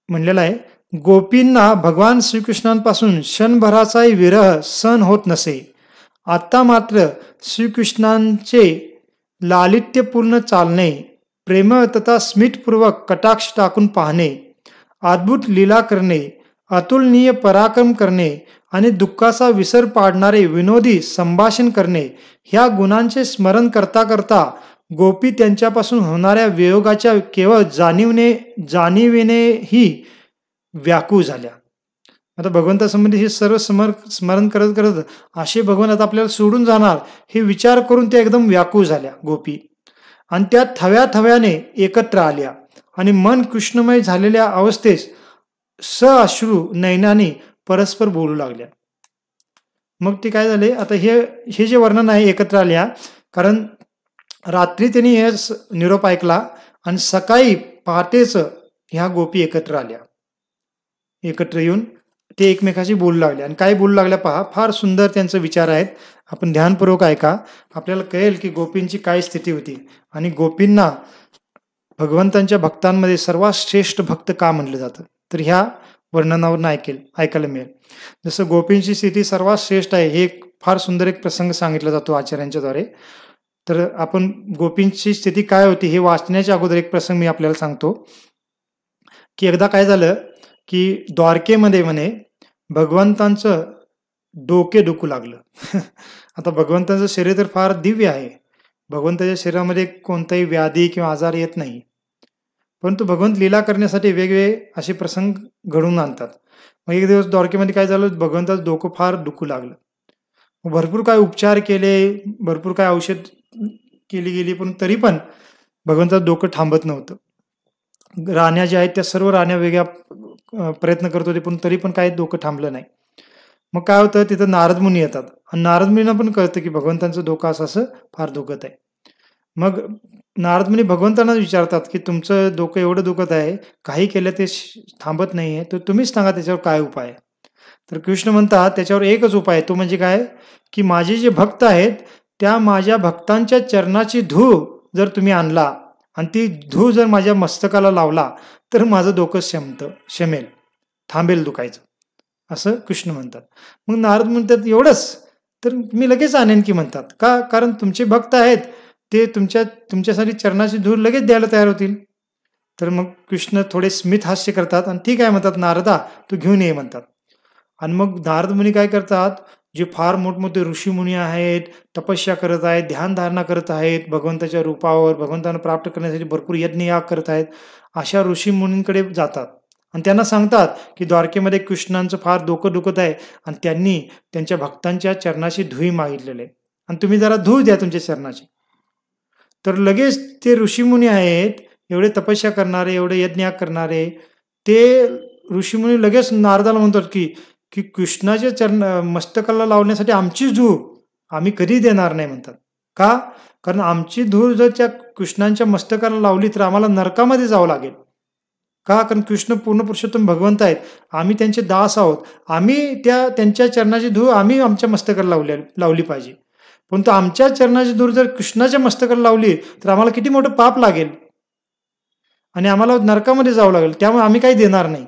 म्हणलेलं आहे, गोपींना भगवान श्रीकृष्णांपासून क्षणभराचाही विरह सहन होत नसे. आता मात्र श्रीकृष्णांचे लालित्यपूर्ण चालणे, प्रेम तथा स्मितपूर्वक कटाक्ष टाकून पाहणे, अद्भुत लीला करणे, अतुलनीय पराक्रम करणे आणि दुःखाचा विसर पाडणारे विनोदी संभाषण करणे ह्या गुणांचे स्मरण करता करता गोपी त्यांच्यापासून होणाऱ्या वियोगाच्या केवळ जाणीवेनेही व्याकुळ झाल्या. आता भगवंतासंबंधी हे सर्व स्मरण करत करत असे भगवान आता आपल्याला सोडून जाणार हे विचार करून त्या एकदम व्याकुळ झाल्या गोपी. आणि त्या थव्या थव्याने एकत्र आल्या आणि मन कृष्णमय झालेल्या अवस्थेस अश्रू नयनाने परस्पर बोलू लागल्या. मग ते काय झाले, आता हे जे वर्णन आहे एकत्र आल्या, कारण रात्री त्यांनी हे निरोप ऐकला आणि सकाळी पहाटेच ह्या गोपी एकत्र आल्या. एकत्र येऊन ते एकमेकाशी बोलू लागले. आणि काय बोलू लागल्या पहा, फार सुंदर त्यांचे विचार आहेत. आपण ध्यानपूर्वक ऐका, आपल्याला कळेल की गोपींची काय स्थिती होती आणि गोपींना भगवंतांच्या भक्तांमध्ये सर्वात श्रेष्ठ भक्त का म्हणलं जातं. तर ह्या वर्णनावरून ऐकायला मिळेल. जसं गोपींची स्थिती सर्वात श्रेष्ठ आहे हे फार सुंदर एक प्रसंग सांगितला जातो आचार्यांच्या द्वारे. तर आपण गोपींची स्थिती काय होती हे वाचण्याच्या अगोदर एक प्रसंग मी आपल्याला सांगतो की एकदा काय झालं की द्वारकेमध्ये म्हणे भगवंतांचं डोके दुखू लागलं. आता भगवंतांचं शरीर तर फार दिव्य आहे, भगवंताच्या शरीरामध्ये कोणताही व्याधी किंवा आजार येत नाही, परंतु भगवंत लीला करण्यासाठी वेगवेगळे असे प्रसंग घडवून आणतात. मग एक दिवस द्वारकेमध्ये काय झालं, भगवंताचं डोकं फार दुखू लागलं. भरपूर काय उपचार केले, भरपूर काय औषध केली गेली, पण तरी पण भगवंताचं डोकं थांबत नव्हतं. राण्या ज्या आहेत त्या सर्व राण्या वेगळ्या प्रयत्न करत होते, पण तरी पण काय डोकं थांबलं नाही. मग काय होतं, तिथं नारद मुनी येतात आणि नारद मुनींना पण कळतं की भगवंतांचं डोकं असं फार दुखत आहे. मग नारद मुनी भगवंतांना विचारतात की तुमचं डोकं एवढं दुखत आहे, काही केलं ते थांबत नाही आहे, तर तुम्हीच सांगा त्याच्यावर काय उपाय आहे. तर कृष्ण म्हणतात त्याच्यावर एकच उपाय आहे, तो म्हणजे काय की माझे जे भक्त आहेत त्या माझ्या भक्तांच्या चरणाची धूळ जर तुम्ही आणला आणि ती धूळ जर माझ्या मस्तकाला लावला तर माझं डोकं शमेल, थांबेल दुखायचं, असं कृष्ण म्हणतात. मग नारद म्हणतात एवढंच, तर मी लगेच आणेन की म्हणतात. का, कारण तुमचे भक्त आहेत ते तुमच्यासाठी चरणाची धूळ लगेच द्यायला तयार होतील. तर मग कृष्ण थोडे स्मित हास्य करतात आणि ठीक आहे म्हणतात, नारदा तू घेऊन ये म्हणतात. आणि मग नारद मुनी काय करतात, जे फार मोठमोठे ऋषीमुनी आहेत, तपस्या करत आहेत, ध्यानधारणा करत आहेत, भगवंताच्या रूपावर भगवंतांना प्राप्त करण्यासाठी भरपूर यज्ञ याग करत आहेत, अशा ऋषीमुनींकडे जातात आणि त्यांना सांगतात की द्वारकेमध्ये कृष्णांचं फार डोकं दुखत आहे आणि त्यांनी त्यांच्या भक्तांच्या चरणाची धुई मागितलेली आहे आणि तुम्ही जरा धूळ द्या तुमच्या चरणाची. तर लगेच ते ऋषीमुनी आहेत, एवढे तपस्या करणारे, एवढे यज्ञ करणारे, ते ऋषीमुनी लगेच नारदाला म्हणतात की कृष्णाच्या मस्तकाला लावण्यासाठी आमची धूळ आम्ही कधी देणार नाही म्हणतात. का, कारण आमची धूळ जर त्या कृष्णांच्या मस्तकाला लावली तर आम्हाला नरकामध्ये जावं लागेल. का, कारण कृष्ण पूर्ण पुरुषोत्तम भगवंत आहेत, आम्ही त्यांचे दास आहोत, आम्ही त्यांच्या चरणाची धूळ आम्ही आमच्या मस्तकाला लावली पाहिजे. परंतु आमच्या चरणाची धूळ जर कृष्णाच्या मस्तकाला लावली तर आम्हाला किती मोठं पाप लागेल आणि आम्हाला नरकामध्ये जावं लागेल, त्यामुळे आम्ही काही देणार नाही,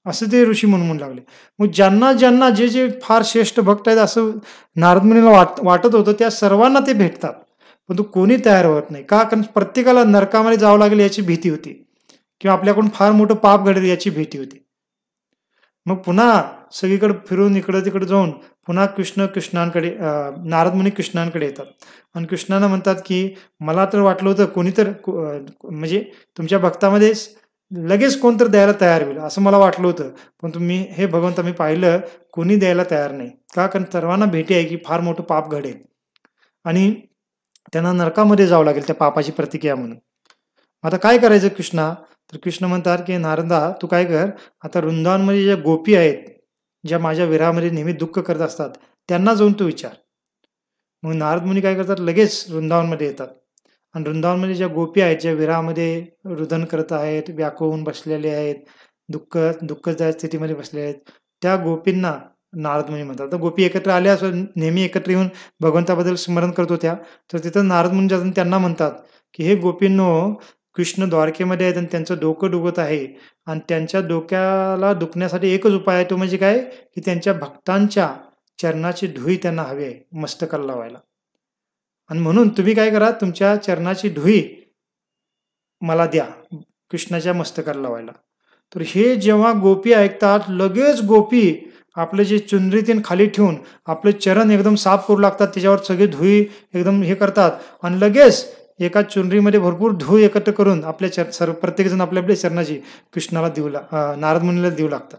असं ते ऋषी म्हणून लागले. मग ज्यांना जे फार श्रेष्ठ भक्त आहेत असं नारद मुनीला वाटत होतं त्या सर्वांना ते भेटतात परंतु कोणी तयार होत नाही. का? कारण प्रत्येकाला नरकामध्ये जावं लागेल याची भीती होती, किंवा आपल्याकडून फार मोठं पाप घडेल याची भीती होती. मग पुन्हा सगळीकडे फिरून इकडं तिकडे जाऊन पुन्हा कृष्णांकडे नारद मुनी कृष्णांकडे येतात आणि कृष्णांना म्हणतात की मला तर वाटलं होतं कोणीतर म्हणजे तुमच्या भक्तामध्ये लगेच कोणतर द्यायला तयार होईल असं मला वाटलं होतं, पण तुम्ही हे भगवंता मी पाहिलं कोणी द्यायला तयार नाही. का? कारण सर्वांना भीती आहे की फार मोठं पाप घडेल आणि त्यांना नरकामध्ये जावं लागेल त्या पापाची प्रतिक्रिया म्हणून. आता काय करायचं कृष्णा? तर कृष्ण म्हणतात की नारदा तू काय कर, आता वृंदावनमध्ये ज्या गोपी आहेत ज्या माझ्या विरहामध्ये नेहमी दुःख करत असतात त्यांना जाऊन तू विचार. मग नारद मुनी काय करतात, लगेच वृंदावनमध्ये येतात आणि वृंदावनमध्ये ज्या गोपी आहेत ज्या विरहामध्ये रुदन करत आहेत, व्याकुळून बसलेले आहेत, दुःखदायक स्थितीमध्ये बसले आहेत, त्या गोपींना नारद मुनी म्हणतात. तर गोपी एकत्र आल्या असं नेहमी एकत्र येऊन भगवंताबद्दल स्मरण करत होत्या, तर तिथं नारद मुनी जाऊन त्यांना म्हणतात की हे गोपींनो, कृष्ण द्वारकेमध्ये आहेत आणि त्यांचं डोकं दुखत आहे आणि त्यांच्या डोक्याला दुखण्यासाठी एकच उपाय आहे, तो म्हणजे काय की त्यांच्या भक्तांच्या चरणाची धुई त्यांना हवी आहे मस्तकाला लावायला. आणि म्हणून तुम्ही काय करा, तुमच्या चरणाची धुई मला द्या कृष्णाच्या मस्तकाला लावायला. तर हे जेव्हा गोपी ऐकतात, लगेच गोपी आपले जे चुनरीतीन खाली ठेवून आपले चरण एकदम साफ करू लागतात, त्याच्यावर सगळे धुई एकदम हे करतात आणि लगेच एका चुनरीमध्ये भरपूर धुई एकत्र करून आपल्या प्रत्येकजण आपल्या आपल्या चरणाची कृष्णाला नारद मुनीला देऊ लागतात.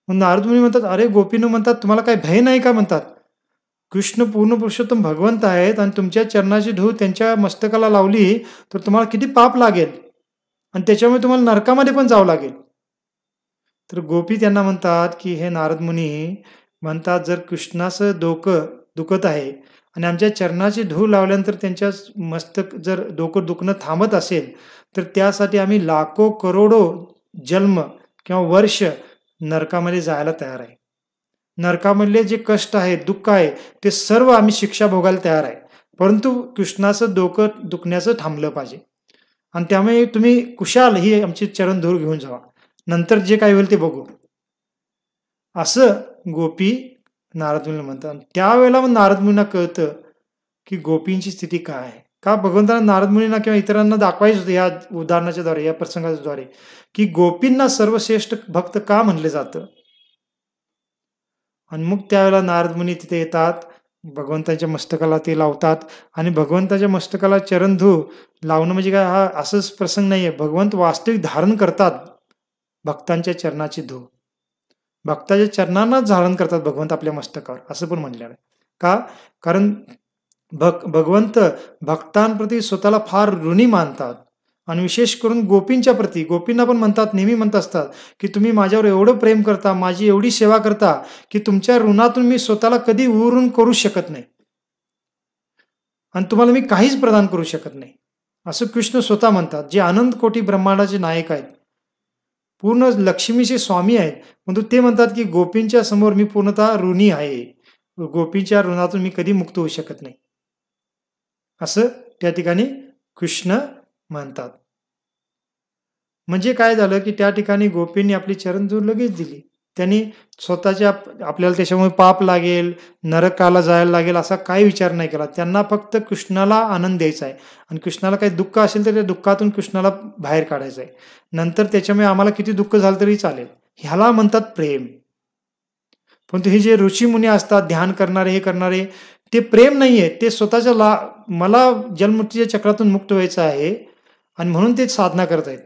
मग नारद मुनी म्हणतात, अरे गोपीनं म्हणतात तुम्हाला काय भय नाही का? म्हणतात कृष्ण पूर्ण पुरुषोत्तम भगवंत आहेत आणि तुमच्या चरणाची धूळ त्यांच्या मस्तकाला लावली तर तुम्हाला किती पाप लागेल आणि त्याच्यामुळे तुम्हाला नरकामध्ये पण जावं लागेल. तर गोपी त्यांना म्हणतात की हे नारद मुनी म्हणतात, जर कृष्णाचं डोकं दुखत आहे आणि आमच्या चरणाची धूळ लावल्यानंतर त्यांच्या मस्तक जर डोकं दुखणं थांबत असेल तर त्यासाठी आम्ही लाखो करोडो जन्म किंवा वर्ष नरकामध्ये जायला तयार आहे. नरकामधले जे कष्ट आहे, दुःख आहे, ते सर्व आम्ही शिक्षा भोगायला तयार आहे, परंतु कृष्णाचं डोकं दुखण्याचं थांबलं पाहिजे आणि त्यामुळे तुम्ही कुशाल ही आमची चरण धूळ घेऊन जावा, नंतर जे काय होईल ते बघू, असं गोपी नारद मुनीला म्हणतात. त्यावेळेला मग नारद मुनींना कळतं की गोपींची स्थिती काय आहे. का? भगवंतांना नारद मुनींना किंवा इतरांना दाखवायचं होतं या उदाहरणाच्या द्वारे, या प्रसंगाच्या द्वारे, की गोपींना सर्वश्रेष्ठ भक्त का म्हणलं जातं. आणि मग त्यावेळेला नारद मुनी तिथे येतात, भगवंताच्या मस्तकाला ते लावतात आणि भगवंताच्या मस्तकाला चरणधू लावणं म्हणजे काय, हा असंच प्रसंग नाहीये. भगवंत वास्तविक धारण करतात भक्तांच्या चरणाची धूळ, भक्ताच्या चरणांनाच धारण करतात भगवंत आपल्या मस्तकावर, असं पण म्हणलेलं आहे. का? कारण भगवंत भक्तांप्रती स्वतःला फार ऋणी मानतात आणि विशेष करून गोपींच्या प्रती, गोपींना पण म्हणतात, नेहमी म्हणत असतात की तुम्ही माझ्यावर एवढं प्रेम करता, माझी एवढी सेवा करता की तुमच्या ऋणातून मी स्वतःला कधी उरून करू शकत नाही आणि तुम्हाला मी काहीच प्रदान करू शकत नाही, असं कृष्ण स्वतः म्हणतात, जे अनंत कोटी ब्रह्मांडाचे नायक आहेत, पूर्ण लक्ष्मीचे स्वामी आहेत. परंतु ते म्हणतात की गोपींच्या समोर मी पूर्णतः ऋणी आहे, गोपींच्या ऋणातून मी कधी मुक्त होऊ शकत नाही, असं त्या ठिकाणी कृष्ण म्हणतात. म्हणजे काय झालं की त्या ठिकाणी गोपींनी आपली चरणधूळ लगेच दिली. त्यांनी स्वतःच्या आपल्याला त्याच्यामुळे पाप लागेल, नरकाला जायला लागेल असा काही विचार नाही केला. त्यांना फक्त कृष्णाला आनंद द्यायचा आहे आणि कृष्णाला काही दुःख असेल तर त्या दुःखातून कृष्णाला बाहेर काढायचं आहे. नंतर त्याच्यामुळे आम्हाला किती दुःख झालं तरी चालेल, ह्याला म्हणतात प्रेम. परंतु हे जे ऋषीमुनी असतात, ध्यान करणारे, हे करणारे, ते प्रेम नाहीये, ते स्वतःच्या मला जन्ममृत्यूच्या चक्रातून मुक्त व्हायचं आहे आणि म्हणून ते साधना करत आहेत.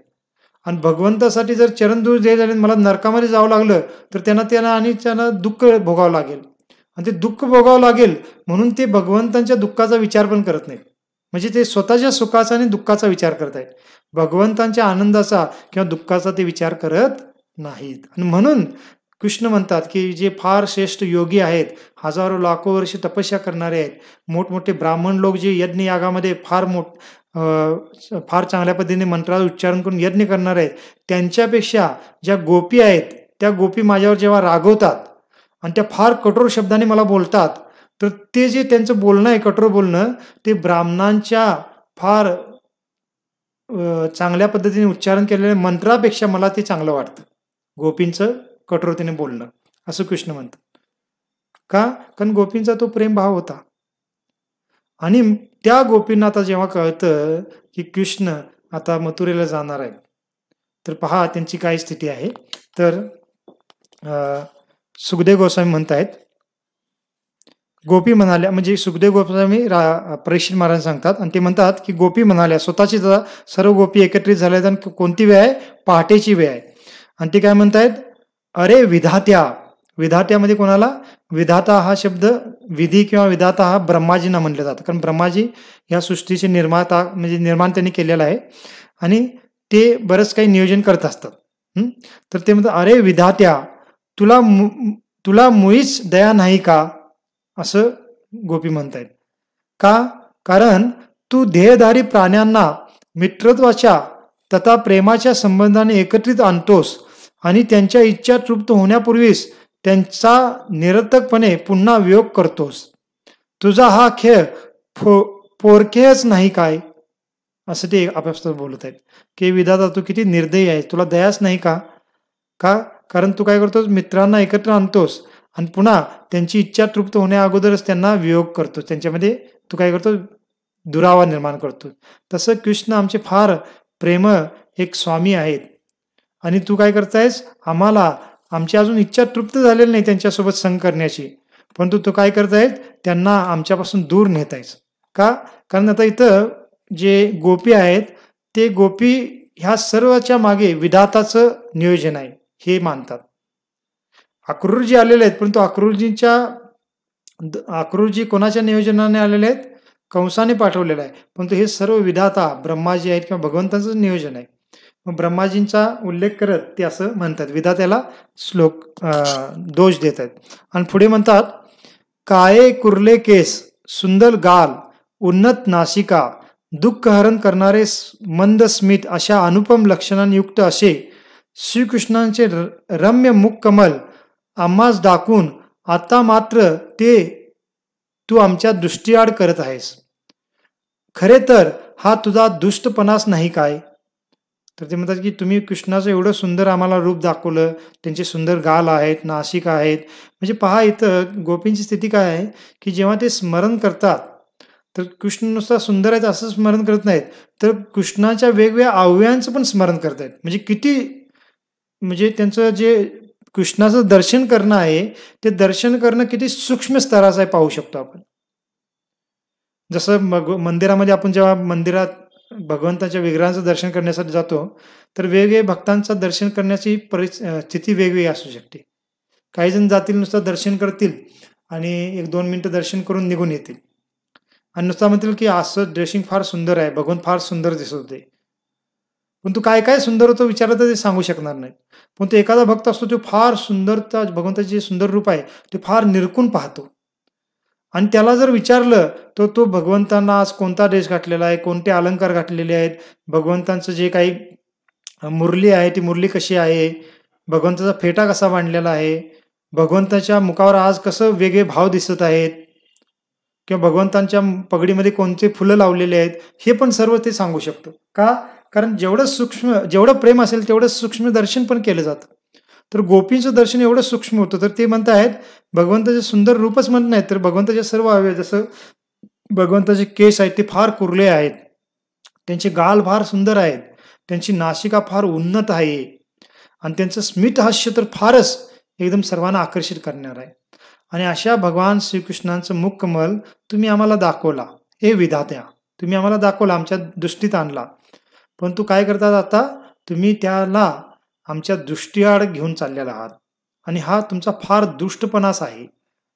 आणि भगवंतासाठी जर चरणधूळ जे झाले, मला नरकामध्ये जावं लागलं तर त्यांना दुःख भोगावं लागेल आणि ते दुःख भोगावं लागेल म्हणून ते भगवंतांच्या दुःखाचा विचार पण करत नाहीत. म्हणजे ते स्वतःच्या सुखाचा आणि दुःखाचा विचार करत आहेत, भगवंतांच्या आनंदाचा किंवा दुःखाचा ते विचार करत नाहीत. आणि म्हणून कृष्ण म्हणतात की जे फार श्रेष्ठ योगी आहेत, हजारो लाखो वर्ष तपस्या करणारे आहेत, मोठमोठे ब्राह्मण लोक जे यज्ञ यागामध्ये फार चांगल्या पद्धतीने मंत्राचा उच्चारण करून यज्ञ करणार आहेत, त्यांच्यापेक्षा ज्या गोपी आहेत, त्या गोपी माझ्यावर जेव्हा रागवतात आणि त्या फार कठोर शब्दाने मला बोलतात, तर ते जे त्यांचं बोलणं आहे, कठोर बोलणं, ते ब्राह्मणांच्या फार चांगल्या पद्धतीने उच्चारण केलेल्या मंत्रापेक्षा मला ते चांगलं वाटतं, गोपींचं कठोरतेने बोलणं, असं कृष्ण म्हणतात. का? कारण गोपींचा तो प्रेम भाव होता. आणि त्या गोपींना आता जेव्हा कळतं की कृष्ण आता मथुरेला जाणार आहे, तर पहा त्यांची काय स्थिती आहे. तर सुखदेव गोस्वामी म्हणतायत, गोपी म्हणाल्या, म्हणजे सुखदेव गोस्वामी परीक्षित महाराज सांगतात आणि ते म्हणतात की गोपी म्हणाल्या, स्वतःची सर्व गोपी एकत्रित झाल्या. आणि कोणती वेळ आहे? पहाटेची वेळ आहे. आणि ते काय म्हणतायत, अरे विधात्या. विधात्यामध्ये कोणाला? विधाता हा शब्द, विधी किंवा विधाता हा ब्रह्माजींना म्हणलं जातं, कारण ब्रह्माजी या सृष्टीचे निर्माता, म्हणजे निर्माण त्यांनी केलेलं आहे आणि ते बरंच काही नियोजन करत असतात. तर ते म्हणतात, अरे विधात्या, तुला मुळीच दया नाही का? असं गोपी म्हणतायत. का? कारण तू देहधारी प्राण्यांना मित्रत्वाच्या तथा प्रेमाच्या संबंधाने एकत्रित आणतोस आणि त्यांच्या इच्छा तृप्त होण्यापूर्वीच त्यांचा निरर्थकपणे पुन्हा वियोग करतोस. तुझा हा खेळ पोरखेच नाही काय? असं ते आपल्यासोबत बोलत आहेत की विधाता, तू किती निर्दयी आहे, तुला दयाच नाही का? कारण तू काय करतोस? मित्रांना एकत्र आणतोस आणि पुन्हा त्यांची इच्छा तृप्त होण्या अगोदरच त्यांना वियोग करतो, त्यांच्यामध्ये तू काय करतो? दुरावा निर्माण करतो. तसं कृष्ण आमचे फार प्रेम एक स्वामी आहेत आणि तू काय करतायस? आम्हाला आमची अजून इच्छा तृप्त झालेली नाही त्यांच्यासोबत संग करण्याची, परंतु तू काय करतायत? त्यांना आमच्यापासून दूर नेतायस. का? कारण आता इथं जे गोपी आहेत ते गोपी ह्या सर्वच्या मागे विधाताचं नियोजन आहे हे मानतात. अक्रूरजी आलेले आहेत, परंतु अक्रूरजी कोणाच्या नियोजनाने आलेले आहेत? कंसाने पाठवलेलं आहे, परंतु हे सर्व विधाता ब्रह्माजी आहेत किंवा भगवंताचं नियोजन आहे. मग ब्रह्माजींचा उल्लेख करत ते असं म्हणतात, विधात्याला दोष देत आहेत. आणि पुढे म्हणतात, काळे कुर्ले केस, सुंदर गाल, उन्नत नासिका, दुःखहरण करणारे मंद स्मित अशा अनुपम लक्षणांनी युक्त असे श्रीकृष्णांचे रम्य मुख कमल आम्हास दाखवून आता मात्र ते तू आमच्या दृष्टीआड करत आहेस. खरे तर हा तुझा दुष्टपणाच नाही काय? तर ते म्हणतात की तुम्ही कृष्णाचं एवढं सुंदर आम्हाला रूप दाखवलं, त्यांचे सुंदर गाल आहेत, नासिका आहेत. म्हणजे पहा इथं गोपींची स्थिती काय आहे की जेव्हा ते स्मरण करतात तर कृष्ण नुसता सुंदर आहेत असं स्मरण करत नाहीत, तर कृष्णाच्या वेगवेगळ्या अवयवांचं पण स्मरण करतायत. म्हणजे किती, म्हणजे त्यांचं जे कृष्णाचं दर्शन करणं आहे ते दर्शन करणं किती सूक्ष्म स्तराचं आहे पाहू शकतो आपण. जसं मंदिरामध्ये आपण जेव्हा मंदिरात भगवंताच्या विग्रहांचं दर्शन करण्यासाठी जातो तर वेगवेगळे भक्तांचं दर्शन करण्याची स्थिती वेगवेगळी असू शकते. काही जण जातील, नुसतं दर्शन करतील आणि 1-2 मिनिटं दर्शन करून निघून येतील आणि नुसता म्हणतील की असं ड्रेसिंग फार सुंदर आहे, भगवंत फार सुंदर दिसत होते. पण तू काय काय सुंदर होतं विचारलं तर ते सांगू शकणार नाही. पण तो एखादा भक्त असतो तो फार सुंदरता, भगवंताचे जे सुंदर रूप आहे ते फार निरखून पाहतो आणि त्याला जर विचारलं तर तो भगवंतांना आज कोणता ड्रेस घातलेला आहे, कोणते अलंकार घातलेले आहेत, भगवंतांचं जे काही मुरली आहे ती मुरली कशी आहे, भगवंताचा फेटा कसा बांधलेला आहे, भगवंताच्या मुखावर आज कसं वेगळे भाव दिसत आहेत किंवा भगवंतांच्या पगडीमध्ये कोणते फुलं लावलेले आहेत, हे पण सर्व ते सांगू शकतो. का? कारण जेवढं प्रेम असेल तेवढं सूक्ष्म दर्शन पण केलं जातं. तर गोपींचं दर्शन एवढं सूक्ष्म होतं, तर ते म्हणतायत भगवंताचे सुंदर रूपच म्हणत नाहीत, तर भगवंताचे सर्व अवयव, जसं भगवंताचे केस आहेत ते फार कुरले आहेत, त्यांचे गाल फार सुंदर आहेत, त्यांची नासिका फार उन्नत आहे आणि त्यांचं स्मित हास्य तर फारच एकदम सर्वांना आकर्षित करणार आहे. आणि अशा भगवान श्रीकृष्णांचं मुख कमल तुम्ही आम्हाला दाखवला, हे विधात्या, तुम्ही आम्हाला दाखवला, आमच्या दृष्टीत आणला, परंतु काय करतात आता? तुम्ही त्याला आमच्या दृष्टीआड घेऊन चाललेला आहात आणि हा तुमचा फार दुष्टपणाच आहे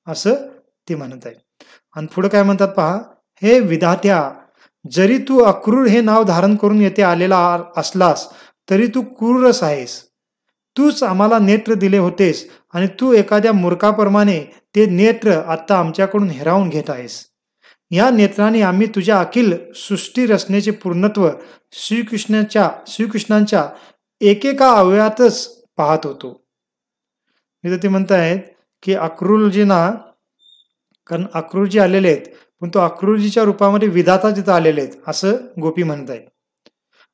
असं ते म्हणत आहे. आणि पुढे काय म्हणतात पहा, हे विधात्या, जरी तू अक्रूर हे नाव धारण करून येथे आलेला असलास तरी तू क्रूरच आहेस. तूच आम्हाला नेत्र दिले होतेस आणि तू एखाद्या मूर्खाप्रमाणे ते नेत्र आता आमच्याकडून हिरावून घेत आहेस. या नेत्राने आम्ही तुझ्या अखिल सृष्टी रचनेचे पूर्णत्व श्रीकृष्णांच्या एकेका अवयवातच पाहत होतो. इथं ते म्हणतायत की अक्रूरजींना, कारण अक्रूरजी आलेले आहेत पण तो अक्रूरजीच्या रूपामध्ये विधाता तिथं आलेले आहेत असं गोपी म्हणत आहेत.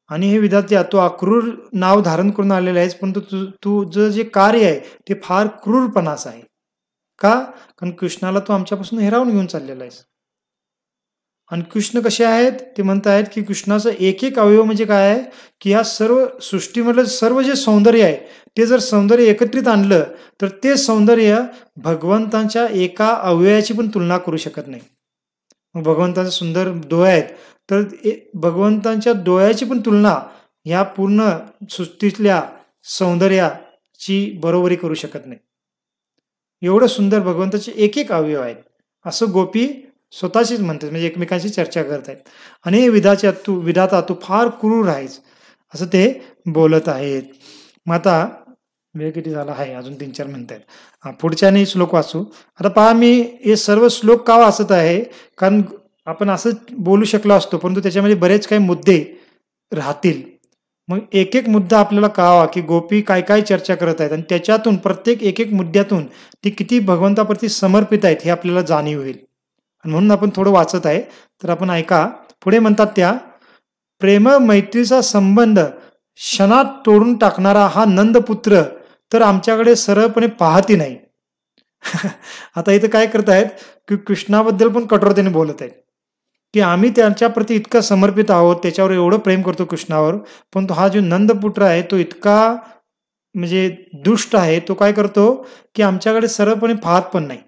आणि हे विधात्या, तो अक्रूर नाव धारण करून आलेला आहेस, पण तुझं जे कार्य आहे ते फार क्रूरपणाचं आहे. का? कारण कृष्णाला तू आमच्यापासून हिरावून घेऊन चाललेला आहेस. आणि कृष्ण कसे आहेत ते म्हणतायत की कृष्णाचा एक एक अवयव म्हणजे काय आहे की या सर्व सृष्टीमधलं सर्व जे सौंदर्य आहे ते जर सौंदर्य एकत्रित आणलं तर ते सौंदर्य भगवंतांच्या एका अवयवाची पण तुलना करू शकत नाही. मग भगवंताचे सुंदर डोळे आहेत तर भगवंतांच्या डोळ्याची पण तुलना ह्या पूर्ण सृष्टीतल्या सौंदर्याची बरोबरी करू शकत नाही. एवढं सुंदर भगवंताचे एक एक अवयव आहेत असं गोपी स्वतःशीच म्हणतात, म्हणजे एकमेकांशी चर्चा करत आहेत. आणि विधाता तू फार क्रूर आहेस असं ते बोलत आहेत. मग आता वेळ किती झाला आहे, अजून 3-4 मिनिटं आहेत. पुढच्याने श्लोक वाचू. आता पहा, मी हे सर्व श्लोक का वाचत आहे, कारण आपण असं बोलू शकलो असतो परंतु त्याच्यामध्ये बरेच काही मुद्दे राहतील. मग एक एक मुद्दा आपल्याला कळावा की गोपी काय काय चर्चा करत आहेत आणि त्याच्यातून प्रत्येक एक एक मुद्द्यातून ती किती भगवंताप्रती समर्पित आहेत हे आपल्याला जाणीव होईल. आणि म्हणून आपण थोडं वाचत आहे, तर आपण ऐका. पुढे म्हणतात त्या प्रेम मैत्रीचा संबंध क्षणात तोडून टाकणारा हा नंदपुत्र तर आमच्याकडे सरळपणे पाहती नाही. आता इथं काय करतायत की कृष्णाबद्दल पण कठोरतेने बोलत आहेत की आम्ही त्यांच्याप्रती इतका समर्पित आहोत, त्याच्यावर एवढं प्रेम करतो कृष्णावर, पण तो हा जो नंदपुत्र आहे तो इतका म्हणजे दुष्ट आहे. तो काय करतो की आमच्याकडे सरळपणे पाहत पण नाही.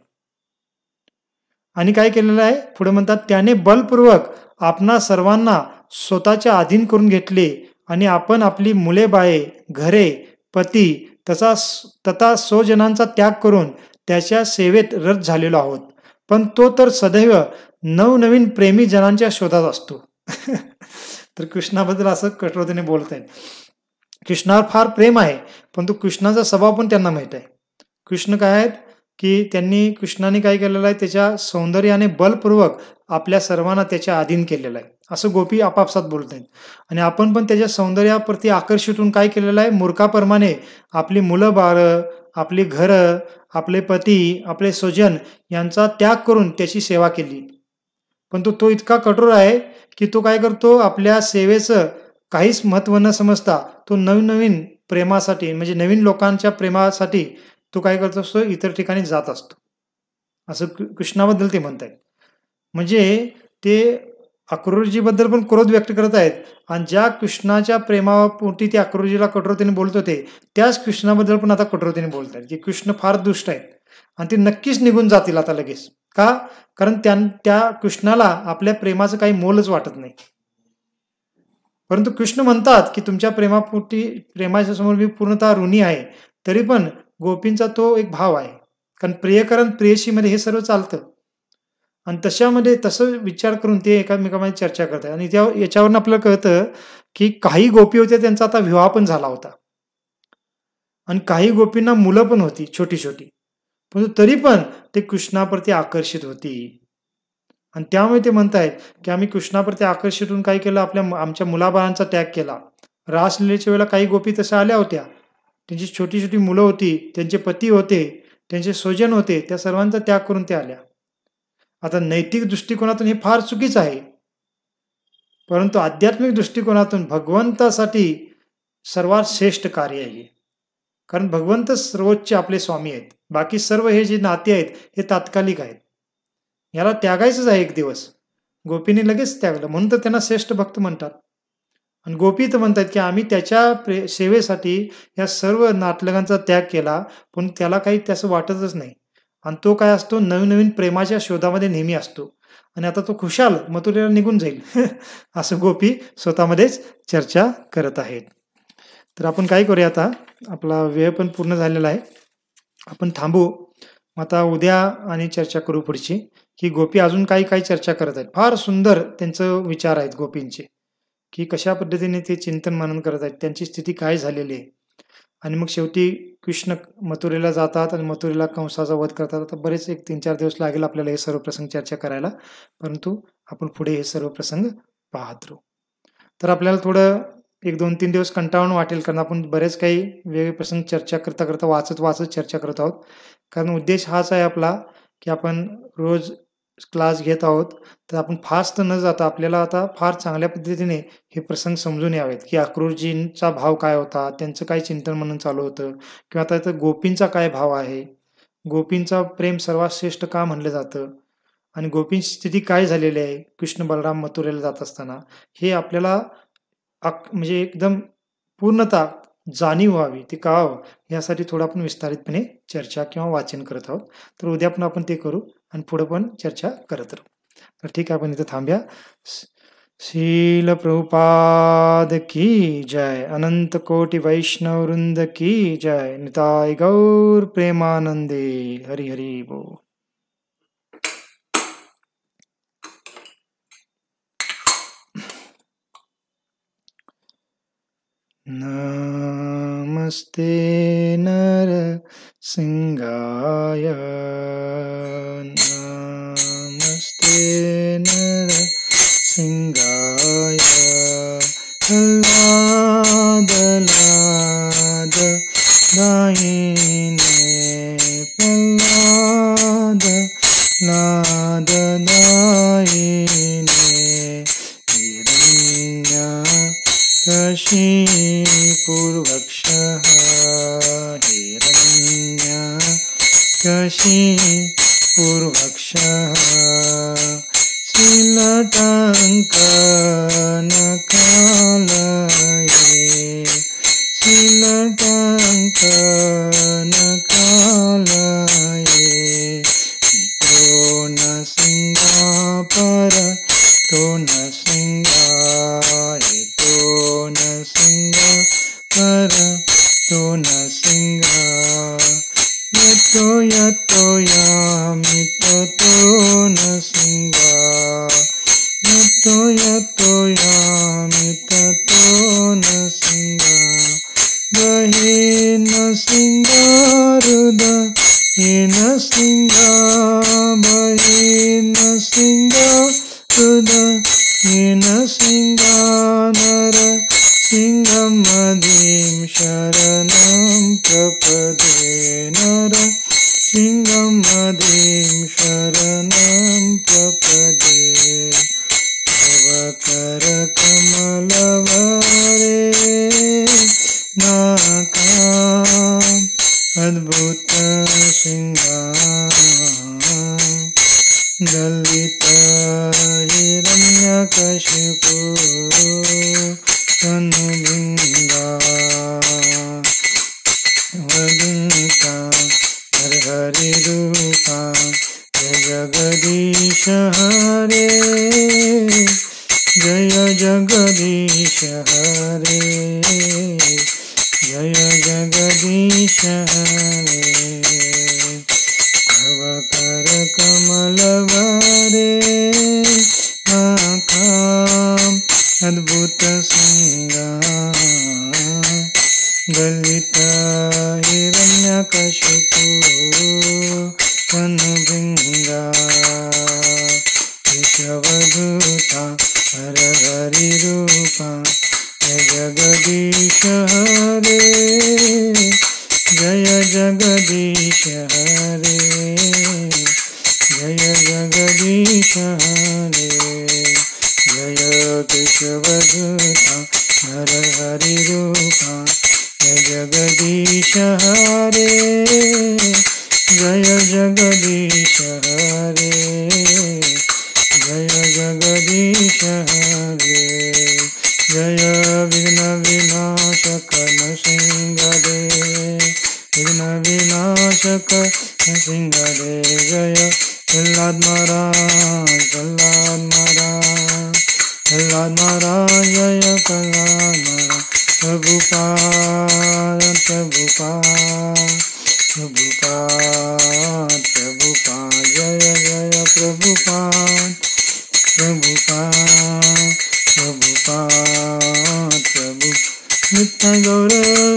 आणि काय केलेलं आहे पुढे म्हणतात त्याने बलपूर्वक आपणा सर्वांना स्वतःच्या अधीन करून घेतले आणि आपण आपली मुले बाळे घरे पती तथा स्वजनांचा त्याग करून त्याच्या सेवेत रत झालेलो आहोत. पण तो तर सदैव नवनवीन प्रेमी जनांच्या शोधात असतो. तर कृष्णाबद्दल असं कठोरतेने बोलत आहेत. कृष्णावर फार प्रेम आहे, पण तो कृष्णाचा स्वभाव पण त्यांना माहित आहे. कृष्ण काय आहेत की कृष्णाने काय केलेलं आहे, त्याच्या सौंदर्याने बलपूर्वक आपल्या सर्वांना त्याच्या अधीन केलेलं आहे असं गोपी आपापसात बोलत आहेत. आणि आपण पण त्याच्या सौंदर्याप्रती आकर्षित होऊन काय केलेलं आहे, मूर्खाप्रमाणे आपली मुलं बाळं, आपली घरं, आपले पती, आपले स्वजन यांचा त्याग करून त्याची सेवा केली. पण तो इतका कठोर आहे की तो काय करतो, आपल्या सेवेचं काहीच महत्त्व न समजता तो नवीन प्रेमासाठी म्हणजे नवीन लोकांच्या प्रेमासाठी तो काय करत असतो, इतर ठिकाणी जात असतो असं कृष्णाबद्दल ते म्हणत आहेत. म्हणजे ते अक्रूरजीबद्दल पण क्रोध व्यक्त करत आहेत आणि ज्या कृष्णाच्या प्रेमापोटी ते अक्रूरजीला कठोरतेने बोलत होते त्याच कृष्णाबद्दल पण आता कठोरतेने बोलत आहेत की कृष्ण फार दुष्ट आहेत आणि ते नक्कीच निघून जातील आता लगेच. का? कारण त्या कृष्णाला आपल्या प्रेमाचं काही मोलच वाटत नाही. परंतु कृष्ण म्हणतात की तुमच्या प्रेमाच्या समोर मी पूर्णतः ऋणी आहे. तरी पण गोपींचा तो एक भाव आहे, कारण प्रियकरण प्रेयसीमध्ये हे सर्व चालतं. आणि तसं विचार करून ते एकमेकांमध्ये चर्चा करतात. आणि याच्यावरून आपल्याला कळतं की काही गोपी होत्या त्यांचा आता विवाह पण झाला होता आणि काही गोपींना मुलं पण होती छोटी छोटी, परंतु तरी पण ते कृष्णाप्रती आकर्षित होती. आणि त्यामुळे ते म्हणतायत की आम्ही कृष्णाप्रती आकर्षित होऊन काय केलं, आमच्या मुलाबाळांचा त्याग केला. रासलीलेच्या वेळेला काही गोपी तशा आल्या होत्या, त्यांची छोटी छोटी मुलं होती, त्यांचे पती होते, त्यांचे स्वजन होते, त्या सर्वांचा त्याग करून त्या आल्या. आता नैतिक दृष्टिकोनातून हे फार चुकीचं आहे, परंतु आध्यात्मिक दृष्टिकोनातून भगवंतासाठी सर्वात श्रेष्ठ कार्य आहे. कारण भगवंत सर्वोच्च आपले स्वामी आहेत. बाकी सर्व हे जे नाते आहेत हे तात्कालिक आहेत. याला त्यागायचंच आहे एक दिवस. गोपीने लगेच त्यागलं म्हणून तर त्यांना श्रेष्ठ भक्त म्हणतात. आणि गोपी तर म्हणतात की आम्ही त्याच्या सेवेसाठी या सर्व नातलगांचा त्याग केला, पण त्याला काही त्याचं वाटतच नाही. आणि तो काय असतो, नवीन प्रेमाच्या शोधामध्ये नेहमी असतो. आणि आता तो खुशाल मथुरेला निघून जाईल असं गोपी स्वतःमध्येच चर्चा करत आहेत. तर आपण काय करूया, आता आपला वेळ पण पूर्ण झालेला आहे, आपण थांबू. आता उद्या आणि चर्चा करू पुढची की गोपी अजून काही चर्चा करत आहेत. फार सुंदर त्यांचं विचार आहेत गोपींचे की कशा पद्धतीने ते चिंतन मनन करत आहेत, त्यांची स्थिती काय झालेली आहे. आणि मग शेवटी कृष्ण मथुरेला जातात आणि मथुरेला कंसाचा वध करतात. आता बरेच 1-3-4 दिवस लागेल आपल्याला हे सर्व प्रसंग चर्चा करायला, परंतु आपण पुढे हे सर्व प्रसंग पाहत राहू. तर आपल्याला थोडं 1-2-3 दिवस कंटाळून वाटेल, कारण आपण बरेच काही वेगळे प्रसंग चर्चा करता वाचत चर्चा करत आहोत. कारण उद्देश हाच आहे आपला की आपण रोज क्लास घेत आहोत, तर आपण फास्ट न जाता आपल्याला आता फार चांगल्या पद्धतीने हे प्रसंग समजून यावेत की अक्रूरजींचा भाव काय होता, त्यांचं काय चिंतन मनन चालू होतं, किंवा आता गोपींचा काय भाव आहे, गोपींचा प्रेम सर्वात श्रेष्ठ का म्हणलं जातं. आणि गोपींची स्थिती काय झालेली आहे, कृष्ण बलराम मथुरेला जात असताना, हे आपल्याला म्हणजे एकदम पूर्णतः जाणीव व्हावी, ती कळावं यासाठी थोडं आपण विस्तारितपणे चर्चा किंवा वाचन करत आहोत. तर उद्या पण आपण ते करू आणि पुढे पण चर्चा करत राहू. तर ठीक आहे, आपण इथं थांबूया. शील प्रभुपाद की जय, अनंत कोटि वैष्णव वृंद की जय, निताय गौर प्रेमानंदे, हरि हरि बोल. नमस्ते नर सिंहाय, नमस्ते नर सिंहाय, लाद लाद दाहिने प्रल्हाद लाद दाहिने, कशीपुर्वक्षः हिरण्यकशिपुर्वक्षः, शीलटङ्कनकालये, शीलटङ्कनकालये, तो न सिंहापर तो न सिंहाय, तो न सिंहापर तो न सिंहा, यतो यतो यामित तो न सिंहा, यतो यतो यामित तो न सिंहा, बहे न सिंगारुद हे न सिंहा, बहे न सिंगारुद हे न सिंहा, नर सिंहमदीं शरणं प्रपदे, नर सिंहमदीं शरणं प्रपदे, तव करकमलवरे नाकाम् अद्भुत सिंहा, दलित हिरण्यकशिपु तनुभृङ्गा, वदन्ता हरि रूपा, जय जगदीश हरे, जय जगदीश हरे, जय जगदीश हरे, तव करकमलवरे नाकाम् अद्भुत सिंहा, दलित हिरण्यकशिपु तनुभृङ्गा, विश्वदूता हर हरि रूपा, जय जगदीश हरे, जय जगदीश हरे, जय जगदीश हरे, जय केशवदूता हर हरि रूपा, जय जगदीश हरे, जय जगदीश हरे, जय जगदीश हरे, जय विघ्न विनाशक नृसिंहदे, विघ्न विनाशक नृसिंहदे, जय प्रह्लाद महाराज, प्रह्लाद महाराज, प्रह्लाद महाराज, जय प्रह्लाद महाराज, प्रभुपाद प्रभुपाद प्रभुपाद प्रभुपाद, जय जय प्रभुपाद प्रभुपाद प्रभुपाद प्रभु, नित्य गौर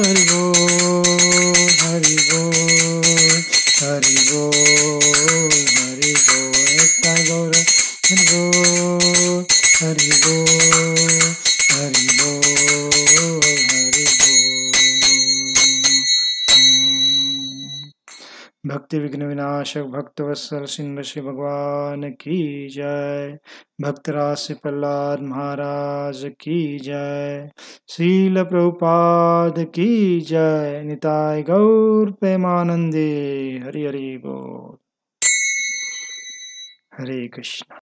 हरि बोल, हरि बोल, हरि बोल, हरि बोल, नित्य गौर हरि बोल, हरि बोल, हरि बोल, हरि बोल. भक्ति विघ्न विनाशक भक्तवत्सल सिंह श्री भगवान की जय, भक्तराज प्रहलाद महाराज की जय, शील प्रभुपाद की जय, निताय गौर प्रेमानंदे, हरि हरि बोल. हरे कृष्ण.